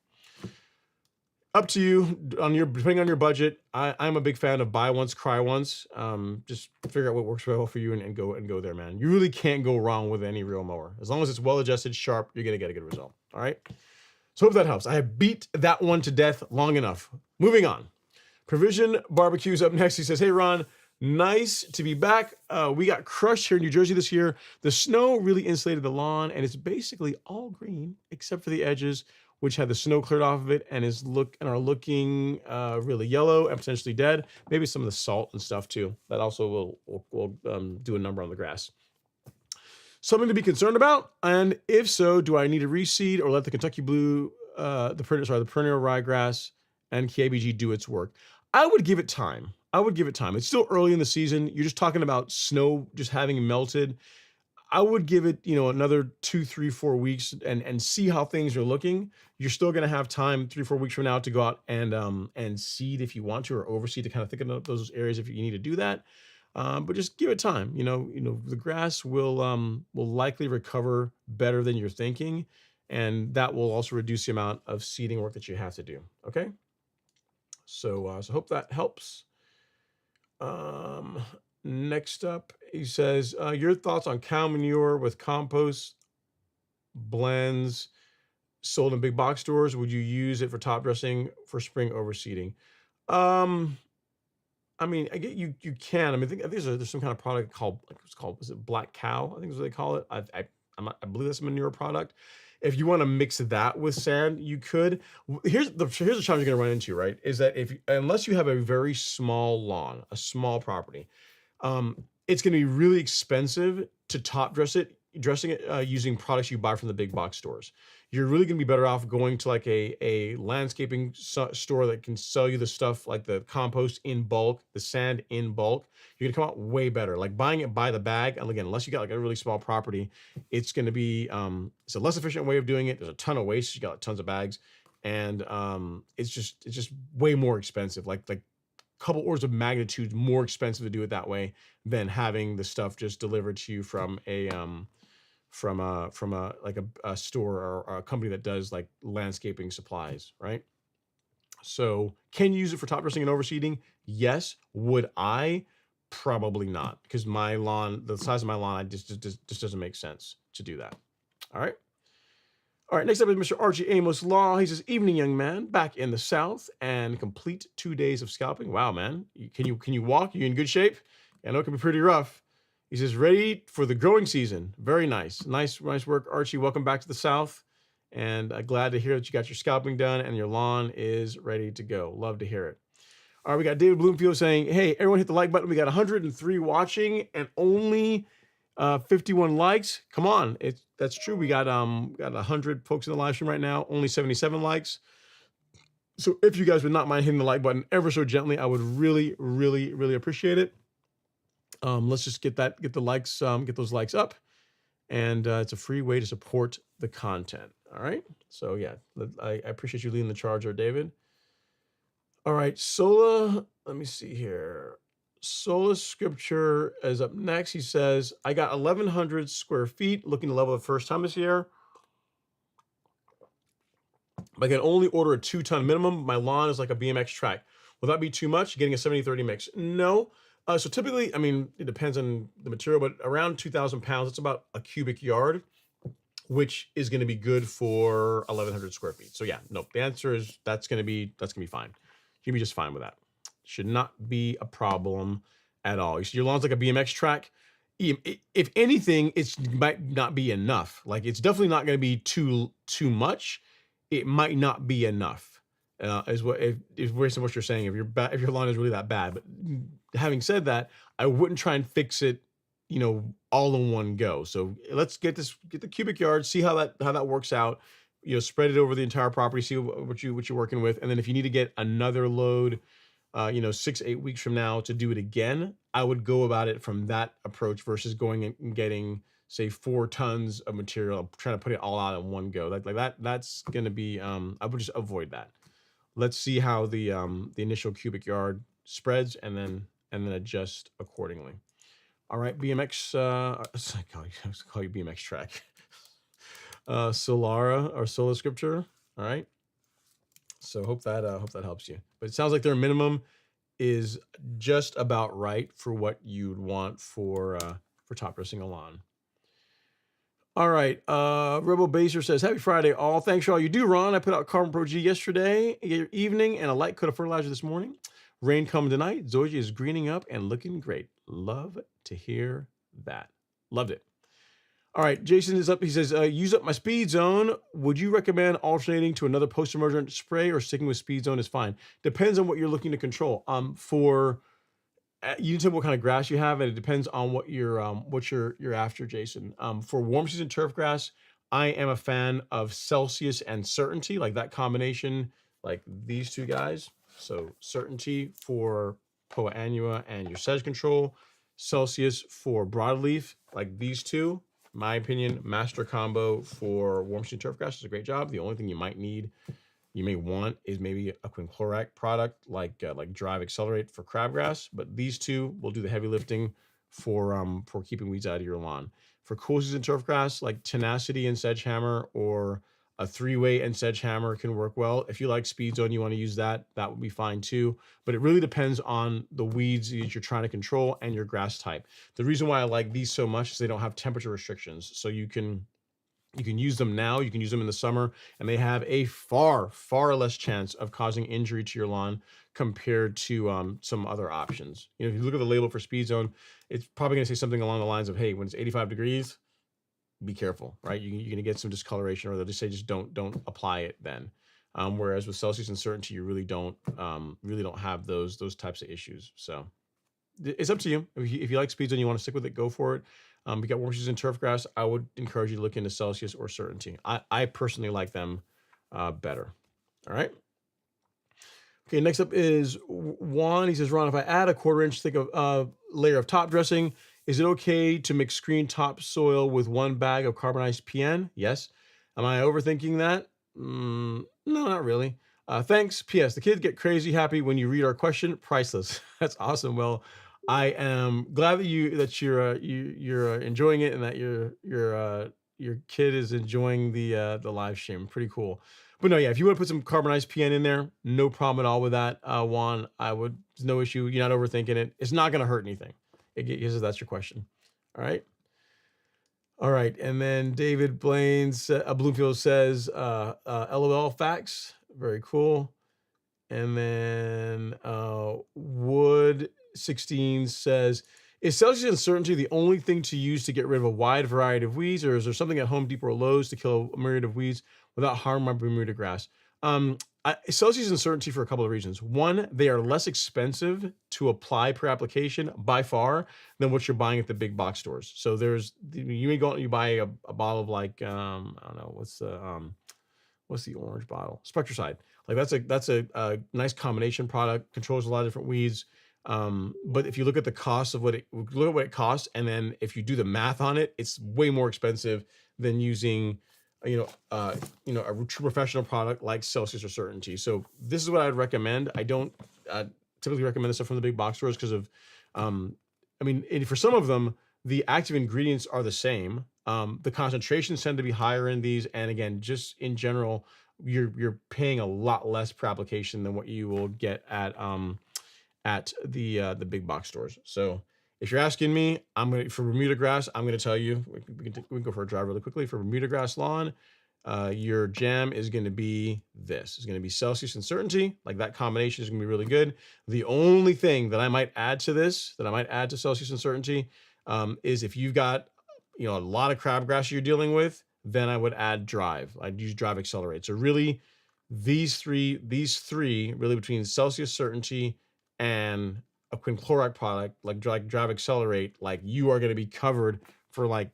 up to you depending on your budget. I'm a big fan of buy once, cry once. Just figure out what works well for you and go there, man. You really can't go wrong with any real mower. As long as it's well adjusted, sharp, you're gonna get a good result. All right. So hope that helps. I have beat that one to death long enough. Moving on. Provision Barbecue's up next. He says, "Hey Ron, nice to be back. We got crushed here in New Jersey this year. The snow really insulated the lawn, and it's basically all green except for the edges, which had the snow cleared off of it and are looking really yellow and potentially dead. Maybe some of the salt and stuff too. That also will do a number on the grass. Something to be concerned about, and if so, do I need to reseed or let the Kentucky Blue, the perennial ryegrass and KBG do its work? I would give it time. It's still early in the season. You're just talking about snow just having melted. I would give it, another 2, 3, 4 weeks and see how things are looking. You're still going to have time 3, 4 weeks from now to go out and seed if you want to, or overseed to kind of thicken up those areas if you need to do that. But just give it time. The grass will likely recover better than you're thinking, and that will also reduce the amount of seeding work that you have to do. Okay. So hope that helps. Next up, he says, your thoughts on cow manure with compost blends sold in big box stores. Would you use it for top dressing for spring overseeding? I mean, I get you can. I mean, I think there's some kind of product called, is it Black Cow? I think is what they call it. I believe that's a manure product. If you want to mix that with sand, you could. Here's the challenge you're going to run into, right? Is that unless you have a very small lawn, a small property, it's going to be really expensive to top dressing it using products you buy from the big box stores. You're really going to be better off going to like a landscaping store that can sell you the stuff like the compost in bulk, the sand in bulk. You're going to come out way better. Like buying it by the bag, and again, unless you got like a really small property, it's going to be it's a less efficient way of doing it. There's a ton of waste. You got like, tons of bags, and it's just way more expensive. Like couple orders of magnitude more expensive to do it that way than having the stuff just delivered to you from a store or a company that does like landscaping supplies, right? So can you use it for top dressing and overseeding? Yes. Would I? Probably not, because my lawn, the size of my lawn, just doesn't make sense to do that. All right. All right, next up is Mr. Archie Amos Law. He says, "Evening, young man, back in the South and complete 2 days of scalping." Wow, man. Can you walk? Are you in good shape? I know it can be pretty rough. He says, "Ready for the growing season." Very nice. Nice work, Archie. Welcome back to the South. And glad to hear that you got your scalping done and your lawn is ready to go. Love to hear it. All right, we got David Bloomfield saying, hey, everyone hit the like button. We got 103 watching and only 51 likes. Come on, that's true. We got 100 folks in the live stream right now, only 77 likes. So if you guys would not mind hitting the like button ever so gently, I would really, really, really appreciate it. Let's just get the likes, get those likes up, and it's a free way to support the content. All right. So yeah, I appreciate you leading the charge there, David. All right, Sola. Let me see here. Sola Scripture is up next. He says, I got 1,100 square feet, looking to level the first time this year. But I can only order a 2-ton minimum. My lawn is like a BMX track. Will that be too much? Getting a 70-30 mix? No. So typically, I mean, it depends on the material, but around 2,000 pounds, it's about a cubic yard, which is going to be good for 1,100 square feet. So yeah, no, the answer is that's going to be fine. You'll be just fine with that. Should not be a problem at all. You see, your lawn's like a BMX track. If anything, it might not be enough. Like it's definitely not going to be too much. It might not be enough. Is based on what you're saying. If your lawn is really that bad. But having said that, I wouldn't try and fix it, all in one go. So let's get the cubic yard, see how that works out. Spread it over the entire property, see what you're working with, and then if you need to get another load, 6-8 weeks from now to do it again, I would go about it from that approach versus going and getting, say, 4 tons of material, trying to put it all out in one go. Like that. That's going to be. I would just avoid that. Let's see how the initial cubic yard spreads, and then adjust accordingly. All right, BMX. I call you BMX track. Solara or Sola Scripture. All right. So hope that helps you. But it sounds like their minimum is just about right for what you'd want for top dressing a lawn. All right. Rebel Baser says, happy Friday, all. Thanks for all you do, Ron. I put out Carbon Pro G yesterday evening and a light coat of fertilizer this morning. Rain coming tonight. Zoji is greening up and looking great. Love to hear that. Loved it. All right, Jason is up. He says, use up my speed zone. Would you recommend alternating to another post-emergent spray or sticking with speed zone is fine? Depends on what you're looking to control. You need to tell what kind of grass you have, and it depends on what you're after, Jason. For warm season turf grass, I am a fan of Celsius and Certainty, like that combination, like these two guys. So Certainty for Poa annua and your sedge control, Celsius for broadleaf, like these two. My opinion, master combo for warm season turf grass is a great job. The only thing you may want is maybe a quinclorac product like Drive Accelerate for crabgrass, but these two will do the heavy lifting for keeping weeds out of your lawn. For cool season turf grass, like Tenacity and Sedgehammer or a 3-way and Sedgehammer can work well. If you like Speed Zone, you want to use that would be fine too. But it really depends on the weeds that you're trying to control and your grass type. The reason why I like these so much is they don't have temperature restrictions. So you can use them now, you can use them in the summer, and they have a far, far less chance of causing injury to your lawn compared to some other options. If you look at the label for Speed Zone, it's probably going to say something along the lines of, hey, when it's 85 degrees, be careful, right? You're going to get some discoloration, or they'll just say just don't apply it then. Whereas with Celsius and Certainty, you really don't have those types of issues. So it's up to you. If you like Speed Zone, you want to stick with it, go for it. We got warm season turf grass. I would encourage you to look into Celsius or Certainty. I personally like them better. All right. Okay, next up is Juan. He says, Ron, if I add a 1/4 inch thick of layer of top dressing, is it okay to mix screen topsoil with 1 bag of carbonized PN? Yes. Am I overthinking that? No, not really. Thanks. P.S. The kids get crazy happy when you read our question. Priceless. That's awesome. Well, I am glad that you're enjoying it and that your kid is enjoying the live stream. Pretty cool. But no, yeah, if you want to put some carbonized PN in there, no problem at all with that, Juan. No issue. You're not overthinking it. It's not going to hurt anything. I guess that's your question. All right. All right. And then David Bloomfield says, LOL facts. Very cool. And then Wood 16 says, Is Celsius uncertainty the only thing to use to get rid of a wide variety of weeds, or is there something at Home Depot or Lowe's to kill a myriad of weeds without harming my Bermuda grass? Celsius uncertainty for a couple of reasons. One, they are less expensive to apply per application by far than what you're buying at the big box stores. So you may go out and you buy a bottle of like I don't know what's the orange bottle? Spectricide. Like that's a nice combination product, controls a lot of different weeds. But if you look at the cost of look at what it costs, and then if you do the math on it, it's way more expensive than using, a true professional product like Celsius or Certainty. So this is what I'd recommend. I don't typically recommend this stuff from the big box stores because of, for some of them, the active ingredients are the same. The concentrations tend to be higher in these, and again, just in general, you're paying a lot less per application than what you will get at the big box stores. So if you're asking me, for Bermuda grass, I'm gonna tell you, we can go for a drive really quickly. For Bermuda grass lawn, your jam is gonna be this. It's gonna be Celsius and Certainty. Like that combination is gonna be really good. The only thing that I might add to Celsius and Certainty, is if you've got a lot of crabgrass you're dealing with, then I would add Drive. I'd use Drive Accelerate. So really, these three, really between Celsius, Certainty, and a quinclorac product like Drive Accelerate, like you are going to be covered for like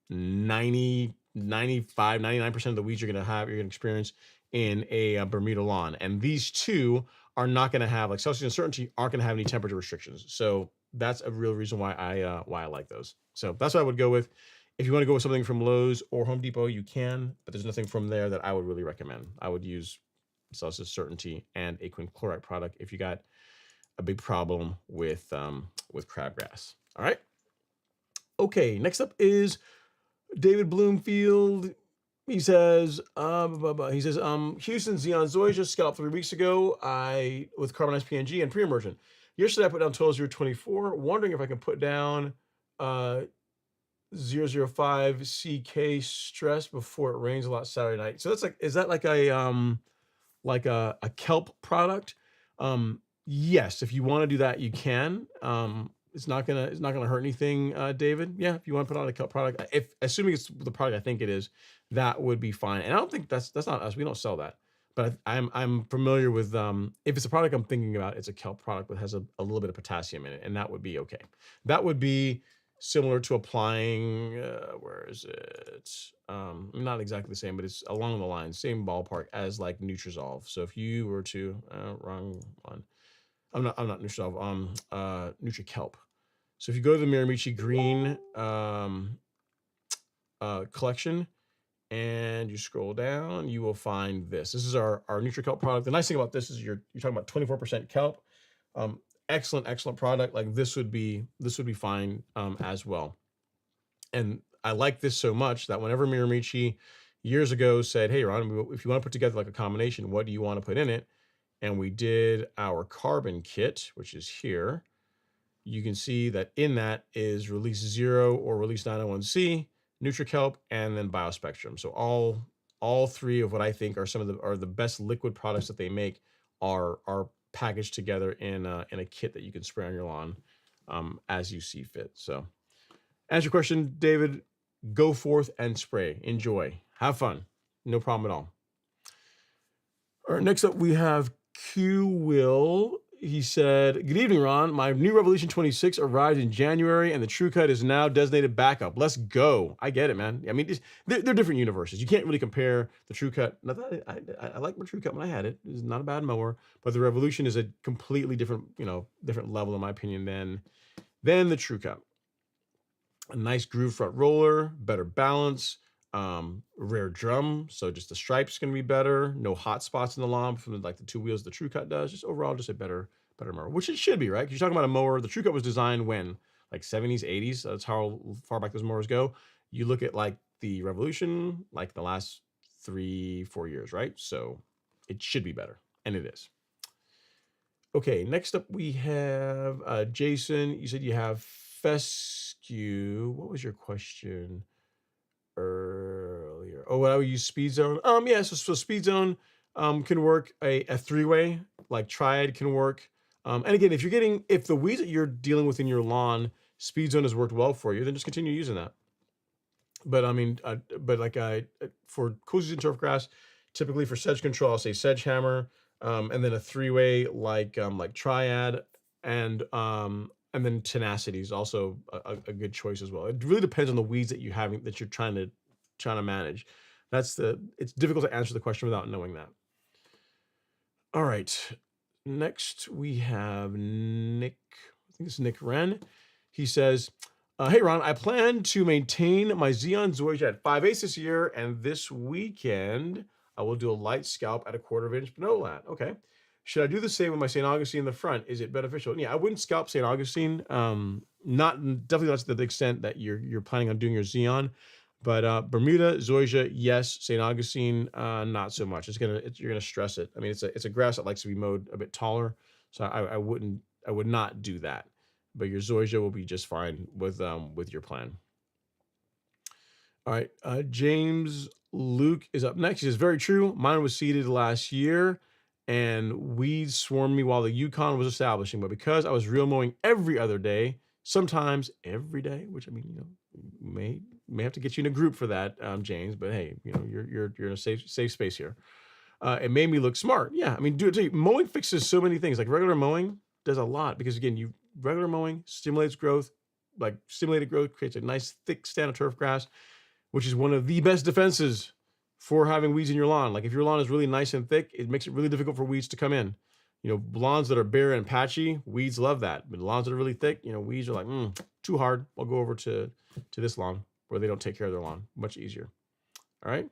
90, 95, 99% of the weeds you're going to experience in a Bermuda lawn. And these two are not going to have, like Celsius and Certainty, aren't going to have any temperature restrictions. So that's a real reason why I like those. So that's what I would go with. If you want to go with something from Lowe's or Home Depot, you can, but there's nothing from there that I would really recommend. I would use Celsius, Certainty, and a quinclorac product if you got a big problem with crabgrass. All right. Okay. Next up is David Bloomfield. He says, Houston Xeon Zoysia scalped 3 weeks ago. With carbonized PNG and pre-emergent. Yesterday I put down 12-024, wondering if I can put down 005 CK stress before it rains a lot Saturday night. So is that like a kelp product? Yes, if you want to do that, you can. It's not gonna hurt anything, David. Yeah, if you want to put on a kelp product, assuming it's the product I think it is, that would be fine. And I don't think that's not us. We don't sell that. But I'm familiar with if it's a product I'm thinking about, it's a kelp product that has a little bit of potassium in it, and that would be okay. That would be similar to applying where is it? Not exactly the same, but it's along the lines, same ballpark as like Nutrizolve. So if you were to wrong one. I'm not Nutrizolve, Nutri-Kelp. So if you go to the Miramichi Green collection and you scroll down, you will find this. This is our Nutri-Kelp product. The nice thing about this is you're talking about 24% kelp. Excellent product. Like this would be fine as well. And I like this so much that whenever Miramichi years ago said, hey, Ron, if you want to put together like a combination, what do you want to put in it? And we did our carbon kit, which is here. You can see that in that is release 0 or release 901C, Nutri-Kelp, and then Biospectrum. So all three of what I think are the best liquid products that they make are packaged together in a kit that you can spray on your lawn as you see fit. So, answer your question, David. Go forth and spray. Enjoy. Have fun. No problem at all. All right. Next up, we have Q Will. He said, good evening, Ron. My new Revolution 26 arrived in January, and the True Cut is now designated backup. Let's go. I get it, man. I mean, they're different universes. You can't really compare the True Cut. I like my True Cut when I had it. It's not a bad mower, but the Revolution is a completely different level, in my opinion, than the True Cut. A nice groove front roller, better balance, rear drum, so just the stripes can be better. No hot spots in the lawn from like the 2 wheels the True Cut does. Just overall, just a better mower, which it should be, right? Because you're talking about a mower. The True Cut was designed when, like 70s, 80s. That's how far back those mowers go. You look at like the Revolution, like the last 3-4 years, right? So it should be better, and it is. Okay, next up we have Jason. You said you have fescue. What was your question earlier? Oh, well, I would use Speed Zone. Yeah, so Speed Zone can work. A 3-way, like Triad, can work. And again, if the weeds that you're dealing with in your lawn speed zone has worked well for you, then just continue using that. But I mean, for cool season turf grass, typically for sedge control, I'll say sedge hammer, and then a three-way like triad, and then tenacity is also a good choice as well. It really depends on the weeds that you're trying to manage. It's difficult to answer the question without knowing that. All right, next we have Nick. I think it's Nick Wren. He says, hey, Ron, I plan to maintain my Xeon Zoysia at 5/8 this year, and this weekend I will do a light scalp at a 1/4 inch Pinolat. Okay. Should I do the same with my St. Augustine in the front? Is it beneficial? Yeah, I wouldn't scalp St. Augustine. Definitely not to the extent that you're planning on doing your Xeon. But Bermuda, Zoysia, yes. St. Augustine, not so much. You're gonna stress it. I mean, it's a grass that likes to be mowed a bit taller, so I would not do that. But your Zoysia will be just fine with your plan. All right, James Luke is up next. He says, very true. Mine was seeded last year, and weeds swarmed me while the Yukon was establishing. But because I was real mowing every other day, sometimes every day, which I mean, may have to get you in a group for that, James. But hey, you're in a safe space here. It made me look smart. Yeah, I mean, mowing fixes so many things. Like regular mowing does a lot because again, regular mowing stimulates growth. Like stimulated growth creates a nice thick stand of turf grass, which is one of the best defenses for having weeds in your lawn. Like if your lawn is really nice and thick, it makes it really difficult for weeds to come in. Lawns that are bare and patchy, weeds love that. But lawns that are really thick, weeds are like, too hard. I'll go over to this lawn where they don't take care of their lawn. Much easier. All right.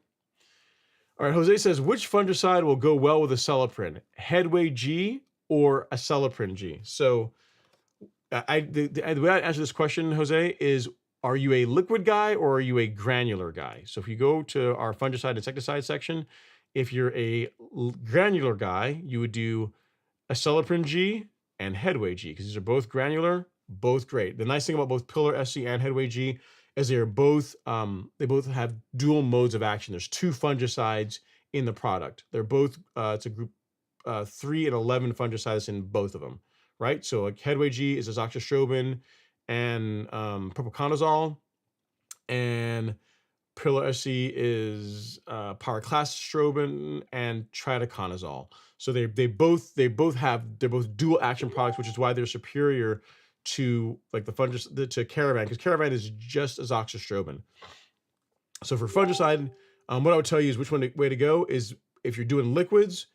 Jose says, which fungicide will go well with Acelepryn? Headway G or Acelepryn G? So the way I answer this question, Jose, is are you a liquid guy or are you a granular guy? So if you go to our fungicide insecticide section, if you're a granular guy, you would do Acelepryn G and Headway G because these are both granular, both great. The nice thing about both Pillar SC and Headway G is they both have dual modes of action. There's 2 fungicides in the product. They're both it's a group 3 and 11 fungicides in both of them, right? So like Headway G is azoxystrobin and propiconazole, and Pillar SC is pyraclostrobin and tritaconazole. So they're both dual action products, which is why they're superior to like to Caravan, because Caravan is just azoxystrobin. So for fungicide, what I would tell you is which way to go is if you're doing liquids,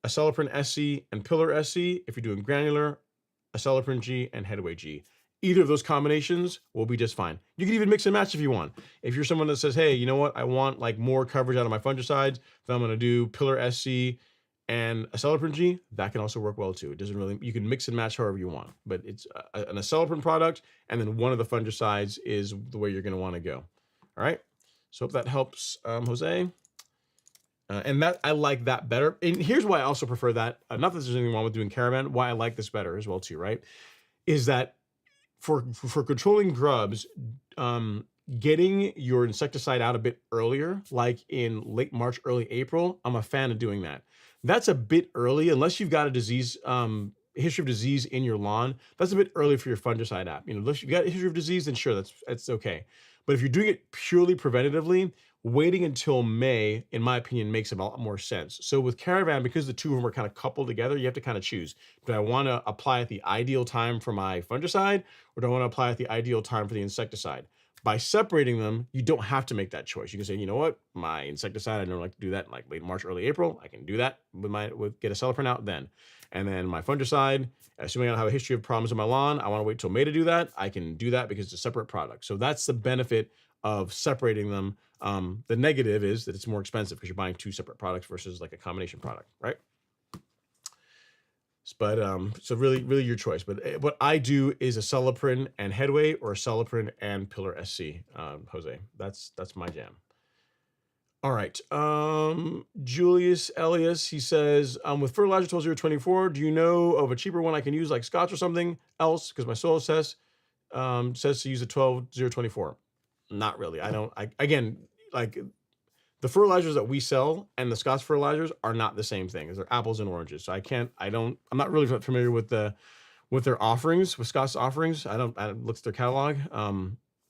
Acelepryn SC and Pillar SC. If you're doing granular, Acelepryn G and Headway G. Either of those combinations will be just fine. You can even mix and match if you want. If you're someone that says, hey, you know what, I want like more coverage out of my fungicides, then I'm going to do Pillar SC and Acelepryn G. That can also work well too. It doesn't really, you can mix and match however you want, but it's an Acelepryn product, and then one of the fungicides is the way you're going to want to go. All right. So hope that helps, Jose. And that I like that better. And here's why I also prefer that. Not that there's anything wrong with doing Caravan. Why I like this better as well too, right? Is that for controlling grubs, getting your insecticide out a bit earlier, like in late March, early April, I'm a fan of doing that. That's a bit early, unless you've got a disease, history of disease in your lawn. That's a bit early for your fungicide app. Unless you've got a history of disease, then sure, that's okay. But if you're doing it purely preventatively, waiting until May, in my opinion, makes a lot more sense. So with Caravan, because the two of them are kind of coupled together, you have to kind of choose. Do I want to apply at the ideal time for my fungicide, or do I want to apply at the ideal time for the insecticide? By separating them, you don't have to make that choice. You can say, you know what, my insecticide, I don't like to do that in like late March, early April. I can do that get Acelepryn out then. And then my fungicide, assuming I don't have a history of problems in my lawn, I want to wait till May to do that. I can do that because it's a separate product. So that's the benefit of separating them. The negative is that it's more expensive because you're buying 2 separate products versus like a combination product, right? But so really your choice. But what I do is Acelepryn and Headway, or Acelepryn and Pillar SC, Jose. That's my jam. All right. Julius Elias, he says, with Fertilizer 12024, do you know of a cheaper one I can use, like Scotch or something else? Because my soil says to use the 12024. Not really. Again, like the fertilizers that we sell and the Scotch fertilizers are not the same thing. They're apples and oranges. So I'm not really familiar with the with their offerings, with Scott's offerings. I don't look at their catalog.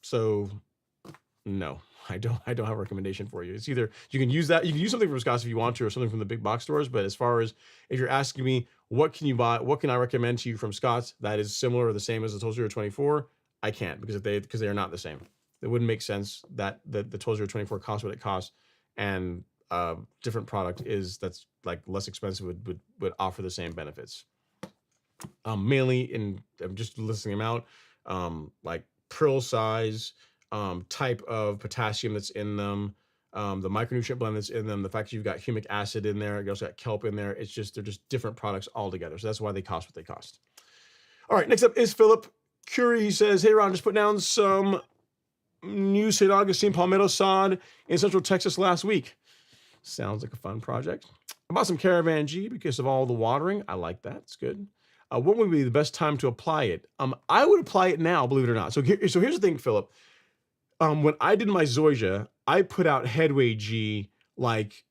So no, I don't have a recommendation for you. It's either you can use something from Scott's if you want to, or something from the big box stores. But as far as if you're asking me what can you buy, what can I recommend to you from Scott's that is similar or the same as the 12-0-24, I can't, because they are not the same. It wouldn't make sense that the 12-0-24 costs what it costs, and different product that's like less expensive would offer the same benefits. Mainly I'm just listing them out, like pearl size, type of potassium that's in them, the micronutrient blend that's in them, the fact that you've got humic acid in there, you also got kelp in there. It's just, they're just different products altogether. So that's why they cost what they cost. All right, next up is Philip Curie. He says, hey Ron, just put down some new St. Augustine palmetto sod in Central Texas last week. Sounds like a fun project. I bought some Caravan G because of all the watering. I like that. It's good. What would be the best time to apply it? I would apply it now, believe it or not. So here's the thing, Philip. When I did my zoysia, I put out Headway G like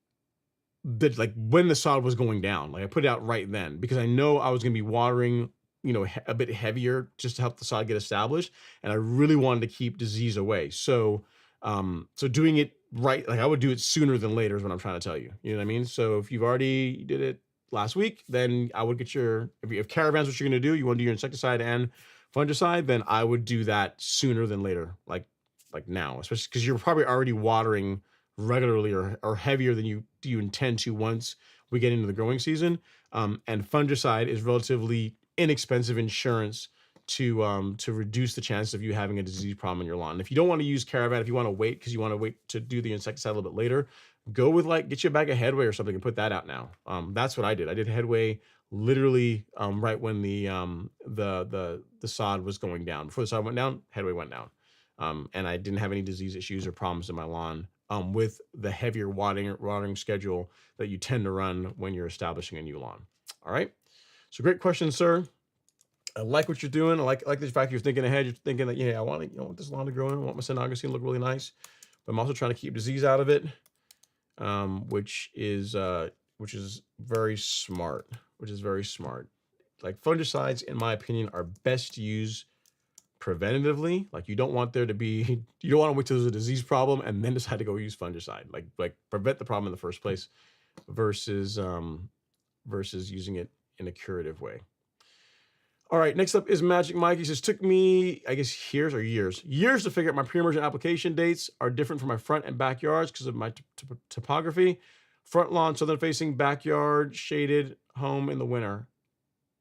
when the sod was going down. Like I put it out right then because I know I was going to be watering, a bit heavier just to help the sod get established, and I really wanted to keep disease away. So, so doing it right, like I would do it sooner than later is what I'm trying to tell you. You know what I mean? So if you've already did it last week, then I would get if Caravan's what you're going to do, you want to do your insecticide and fungicide, then I would do that sooner than later, like now, especially because you're probably already watering regularly or heavier than you intend to once we get into the growing season. And fungicide is relatively inexpensive insurance to reduce the chance of you having a disease problem in your lawn. And if you don't want to use Caravan, if you want to wait because you want to wait to do the insecticide a little bit later, go with get you a bag of Headway or something and put that out now. That's what I did. I did Headway literally right when the sod was going down. Before the sod went down, Headway went down. And I didn't have any disease issues or problems in my lawn with the heavier watering schedule that you tend to run when you're establishing a new lawn. All right. So great question, sir. I like what you're doing. I like the fact you're thinking ahead. You're thinking that, I want this lawn to grow in. I want my St. Augustine to look really nice, but I'm also trying to keep disease out of it, which is very smart. Like fungicides, in my opinion, are best used preventatively. Like you don't want to wait till there's a disease problem and then decide to go use fungicide. Like prevent the problem in the first place versus using it in a curative way. All right, next up is Magic Mike. He says, took me, I guess, years to figure out my pre-emergent application dates are different for my front and backyards because of my topography. Front lawn, southern facing, backyard, shaded, home in the winter.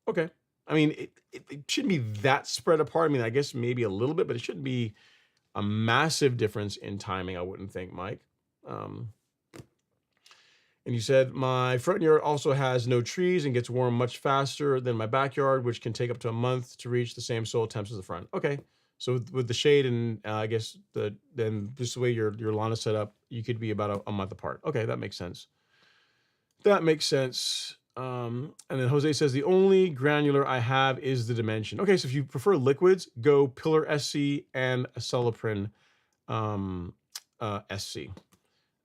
Okay. I mean, it shouldn't be that spread apart. I mean, I guess maybe a little bit, but it shouldn't be a massive difference in timing, I wouldn't think, Mike. And you said, my front yard also has no trees and gets warm much faster than my backyard, which can take up to a month to reach the same soil temps as the front. Okay. So with the shade and I guess then just the way your lawn is set up, you could be about a month apart. Okay, that makes sense. And then Jose says, the only granular I have is the Dimension. Okay, so if you prefer liquids, go Pillar SC and Acelepryn SC.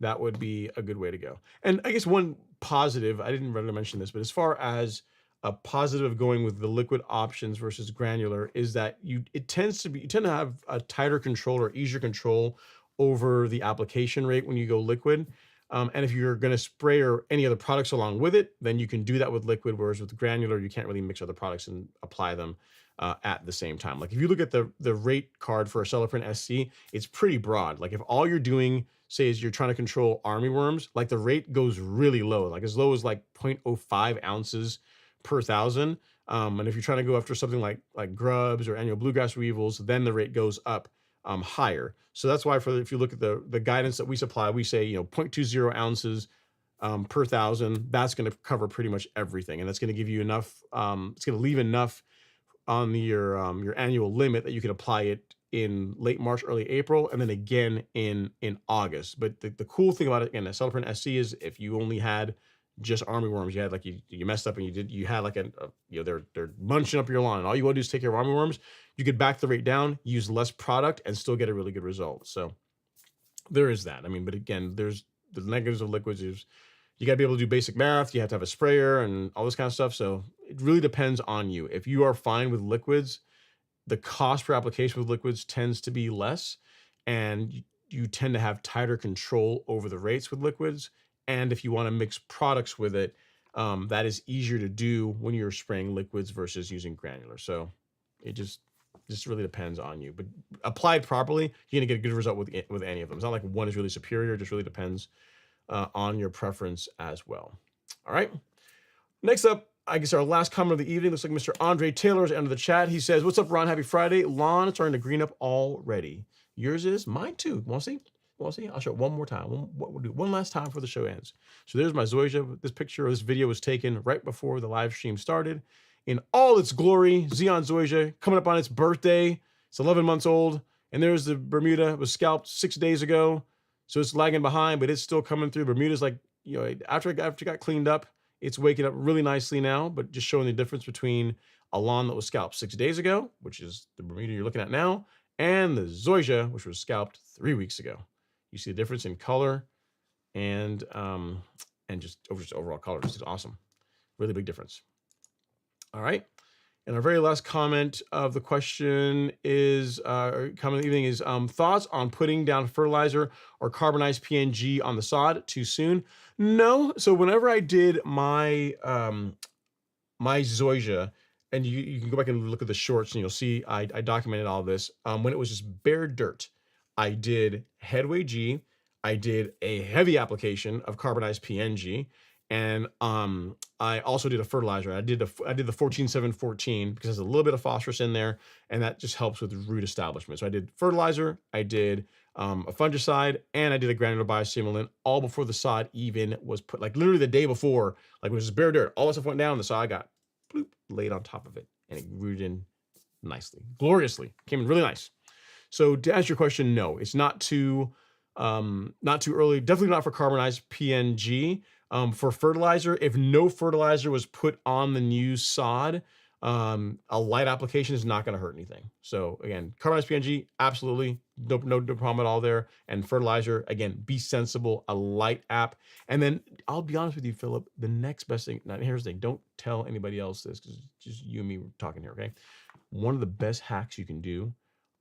That would be a good way to go. And I guess one positive, I didn't really mention this, but as far as a positive of going with the liquid options versus granular is that you tend to have a tighter control or easier control over the application rate when you go liquid. And if you're going to spray or any other products along with it, then you can do that with liquid, whereas with granular, you can't really mix other products and apply them at the same time. Like if you look at the rate card for Acelepryn SC, it's pretty broad. Like if all you're doing, say, is you're trying to control armyworms, like the rate goes really low, like as low as like 0.05 ounces per thousand. And if you're trying to go after something like grubs or annual bluegrass weevils, then the rate goes up higher. So that's why if you look at the guidance that we supply, we say 0.20 ounces per thousand. That's going to cover pretty much everything, and that's going to give you enough. It's going to leave enough on your annual limit that you can apply it in late March, early April, and then again in August. But the cool thing about it, again, Acelepryn SC is if you only had just armyworms, you had like you messed up and you had like they're munching up your lawn, and all you want to do is take care of armyworms, you could back the rate down, use less product, and still get a really good result. So there is that. I mean, but again, there's the negatives of liquids is you got to be able to do basic math. You have to have a sprayer and all this kind of stuff. So it really depends on you. If you are fine with liquids, the cost per application with liquids tends to be less, and you tend to have tighter control over the rates with liquids. And if you want to mix products with it, that is easier to do when you're spraying liquids versus using granular. So it just really depends on you. But applied properly, you're gonna get a good result with any of them. It's not like one is really superior. It just really depends on your preference as well. All right. Next up, I guess our last comment of the evening looks like Mr. Andre Taylor is under the chat. He says, "What's up, Ron? Happy Friday. Lawn is starting to green up already. Yours is? Mine too. Want to see? Want to see? I'll show it one more time. We'll do one last time before the show ends. So there's my zoysia. This picture or this video was taken right before the live stream started in all its glory. Xeon zoysia coming up on its birthday. It's 11 months old. And there's the Bermuda. It was scalped 6 days ago. So it's lagging behind, but it's still coming through. Bermuda's like, you know, after it got cleaned up, it's waking up really nicely now, but just showing the difference between a lawn that was scalped 6 days ago, which is the Bermuda you're looking at now, and the zoysia, which was scalped 3 weeks ago. You see the difference in color and just overall color. This is awesome. Really big difference. All right. And our very last comment of the question is, comment of the evening is, thoughts on putting down fertilizer or carbonized PNG on the sod too soon? No. So whenever I did my my zoysia, and you can go back and look at the shorts and you'll see I documented all of this. When it was just bare dirt, I did Headway G, I did a heavy application of carbonized PNG, and I also did a fertilizer. I did the 14-7-14 because there's a little bit of phosphorus in there, and that just helps with root establishment. So I did fertilizer, I did a fungicide, and I did a granular biostimulant all before the sod even was put. Like literally the day before, like it was just bare dirt. All that stuff went down, and the sod got bloop, laid on top of it, and it rooted in nicely, gloriously. Came in really nice. So to answer your question, no, it's not too early. Definitely not for carbonized PNG. For fertilizer, if no fertilizer was put on the new sod, a light application is not going to hurt anything. So again, carbonized PNG, absolutely no problem at all there. And fertilizer, again, be sensible, a light app. And then I'll be honest with you, Philip, the next best thing, now here's the thing, don't tell anybody else this because it's just you and me talking here, okay? One of the best hacks you can do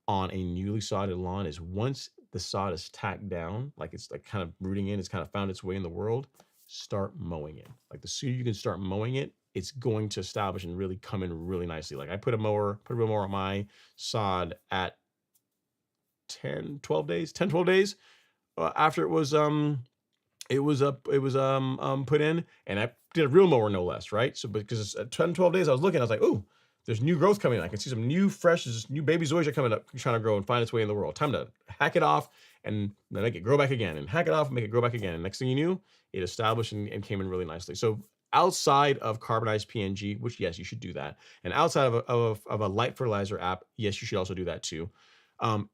on a newly sodded lawn is once the sod is tacked down, like it's like kind of rooting in, it's kind of found its way in the world, start mowing it. Like the sooner you can start mowing it, it's going to establish and really come in really nicely. Like I put a real mower on my sod at 10, 12 days after it was put in, and I did a real mower no less, right? So because at 10, 12 days I was looking, I was like, ooh, there's new growth coming in. I can see some new fresh, new baby zoysia coming up, trying to grow and find its way in the world. Time to hack it off and then make it grow back again, and hack it off and make it grow back again. And next thing you knew, it established and came in really nicely. So outside of carbonized PNG, which yes, you should do that, and outside of a light fertilizer app, yes, you should also do that too,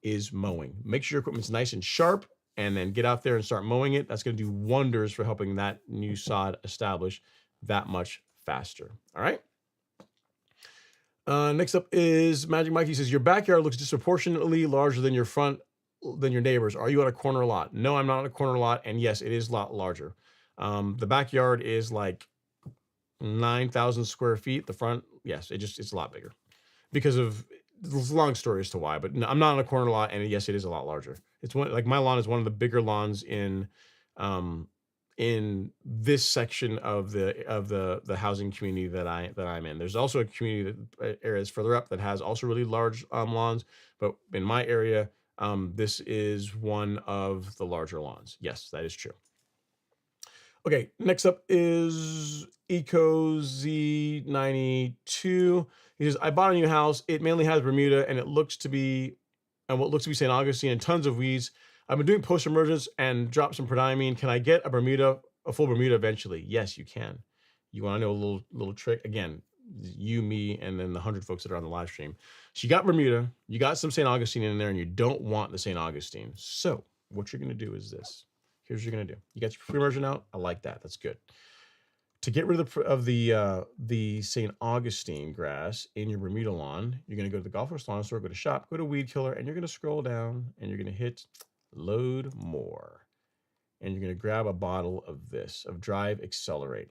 is mowing. Make sure your equipment's nice and sharp, and then get out there and start mowing it. That's going to do wonders for helping that new sod establish that much faster. All right. Next up is Magic Mike. He says, your backyard looks disproportionately larger than your neighbors. Are you on a corner lot? No, I'm not on a corner lot. And yes, it is a lot larger. The backyard is like 9,000 square feet. The front, yes, it's a lot bigger because of, it's a long story as to why, but no, I'm not on a corner lot. And yes, it is a lot larger. It's one, like my lawn is one of the bigger lawns in this section of the housing community that I'm in. There's also a community areas further up that has also really large lawns, but in my area, this is one of the larger lawns. Yes, that is true. Okay, next up is EcoZ92. He says, I bought a new house. It mainly has Bermuda, and what looks to be St. Augustine and tons of weeds. I've been doing post-emergence and dropped some prodiamine. Can I get a full Bermuda eventually? Yes, you can. You want to know a little trick? Again, you, me, and then the 100 folks that are on the live stream. So you got Bermuda, you got some St. Augustine in there, and you don't want the St. Augustine. So what you're going to do is this. Here's what you're going to do. You got your pre-emergent out. I like that. That's good. To get rid of the St. Augustine grass in your Bermuda lawn, you're going to go to the Golf Course Lawn Store, go to shop, go to weed killer, and you're going to scroll down and you're going to hit load more. and you're going to grab a bottle of this, of Drive Accelerate.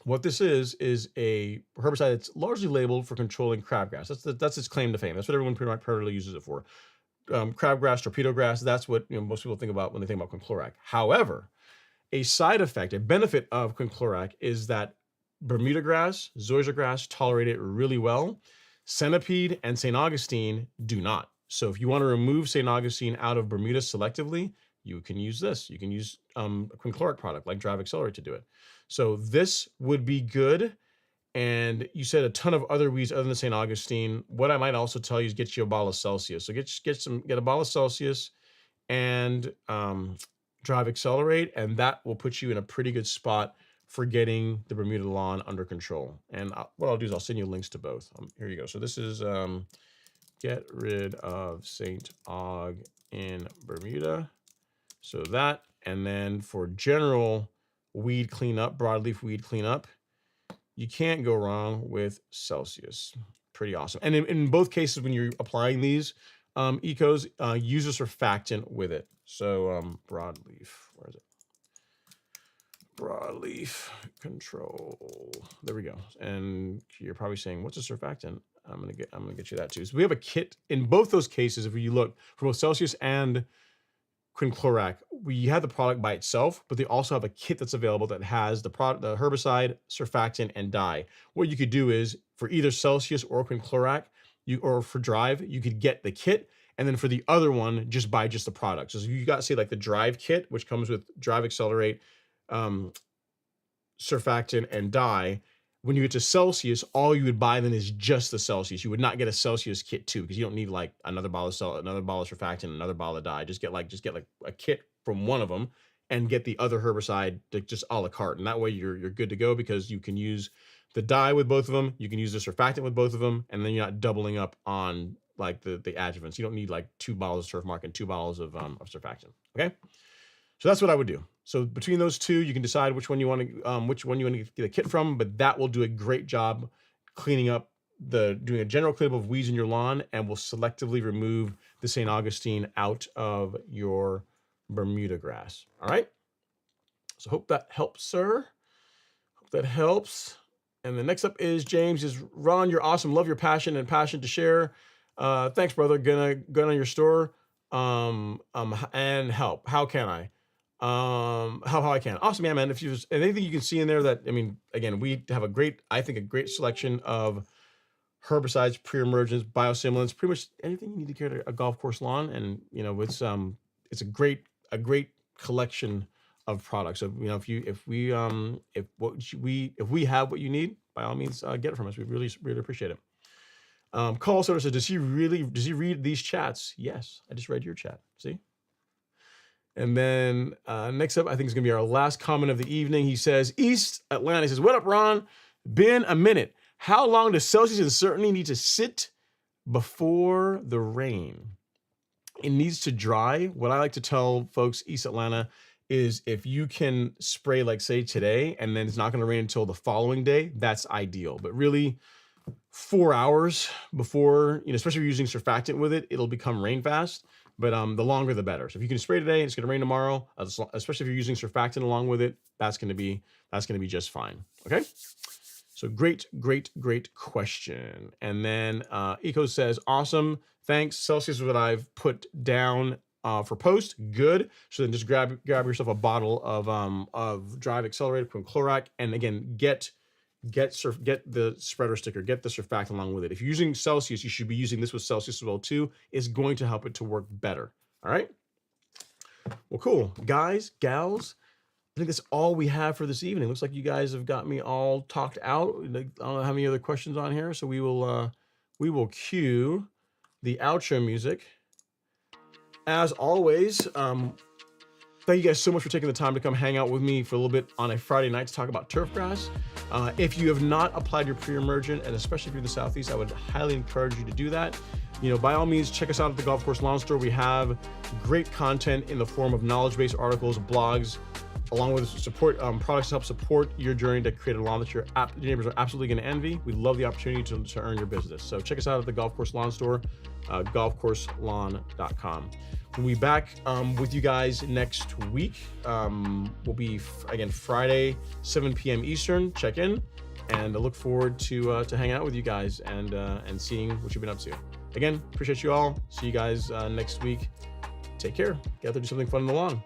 What this is a herbicide that's largely labeled for controlling crabgrass. That's its claim to fame. That's what everyone pretty much primarily uses it for. Crabgrass, torpedo grass, that's what most people think about when they think about quinclorac. However, a side effect, a benefit of quinclorac is that Bermuda grass, zoysia grass tolerate it really well. Centipede and St. Augustine do not. So if you want to remove St. Augustine out of Bermuda selectively, you can use this. You can use a quinclorac product like Drive Accelerate to do it. So this would be good. And you said a ton of other weeds other than St. Augustine. What I might also tell you is get you a bottle of Celsius. So get a bottle of Celsius and Drive Accelerate, and that will put you in a pretty good spot for getting the Bermuda lawn under control. And what I'll do is I'll send you links to both. Here you go. So this is get rid of St. Aug in Bermuda. So that, and then for general weed cleanup, broadleaf weed cleanup, you can't go wrong with Celsius. Pretty awesome. And in both cases, when you're applying these ecos, use a surfactant with it. So broadleaf, where is it? Broadleaf control. There we go. And you're probably saying, what's a surfactant? I'm gonna get you that too. So we have a kit in both those cases. If you look for both Celsius and quinclorac, we have the product by itself, but they also have a kit that's available that has the product, the herbicide, surfactant, and dye. What you could do is for either Celsius or quinclorac, or for Drive, you could get the kit, and then for the other one, just buy just the product. So you got, say, like the Drive kit, which comes with Drive Accelerate, surfactant, and dye. When you get to Celsius, all you would buy then is just the Celsius. You would not get a Celsius kit too, because you don't need like another bottle of surfactant, another bottle of dye. Just get like a kit from one of them, and get the other herbicide just a la carte. And that way you're good to go, because you can use the dye with both of them, you can use the surfactant with both of them, and then you're not doubling up on like the adjuvants. You don't need like 2 bottles of Surfmark and 2 bottles of surfactant. Okay, so that's what I would do. So between those two, you can decide which one you want to get a kit from, but that will do a great job cleaning up doing a general cleanup of weeds in your lawn, and will selectively remove the St. Augustine out of your Bermuda grass. All right. So hope that helps, sir. Hope that helps. And the next up is James. Is Ron, you're awesome. Love your passion to share. Thanks, brother. Gonna go on your store and help. How can I? How I can. Awesome, yeah, man. If there's anything you can see in there that, I mean, again, we have a great selection of herbicides, pre-emergents, biostimulants, pretty much anything you need to care to a golf course lawn. And, it's a great collection of products. So, if we have what you need, by all means, get it from us. We really appreciate it. Call Soda says, does he read these chats? Yes, I just read your chat. See? And then next up, I think is going to be our last comment of the evening. He says, East Atlanta. He says, what up, Ron? Been a minute. How long does Celsius and Certainty need to sit before the rain? It needs to dry. What I like to tell folks, East Atlanta, is if you can spray, like say today, and then it's not going to rain until the following day, that's ideal. But really, 4 hours before, especially if you're using surfactant with it, it'll become rain fast. But the longer the better. So if you can spray today, it's going to rain tomorrow. Especially if you're using surfactant along with it, that's going to be just fine. Okay. So great question. And then Eco says, awesome. Thanks. Celsius is what I've put down for post. Good. So then just grab yourself a bottle of Drive Accelerated quinclorac, and again get the spreader sticker, get the surfactant along with it. If you're using Celsius, you should be using this with Celsius as well too. It's going to help it to work better. All right. Well, cool, guys, gals. I think that's all we have for this evening. Looks like you guys have got me all talked out. I don't have any other questions on here, so we will cue the outro music. As always, thank you guys so much for taking the time to come hang out with me for a little bit on a Friday night to talk about turfgrass. If you have not applied your pre-emergent, and especially if you're in the Southeast, I would highly encourage you to do that. By all means, check us out at the Golf Course Lawn Store. We have great content in the form of knowledge-based articles, blogs, along with support products to help support your journey to create a lawn that your neighbors are absolutely going to envy. We love the opportunity to earn your business. So check us out at the Golf Course Lawn Store, golfcourselawn.com. We'll be back with you guys next week. We'll be again Friday, 7 p.m. Eastern. Check in, and I look forward to hanging out with you guys and seeing what you've been up to. Again, appreciate you all. See you guys next week. Take care. Get out there, do something fun in the lawn.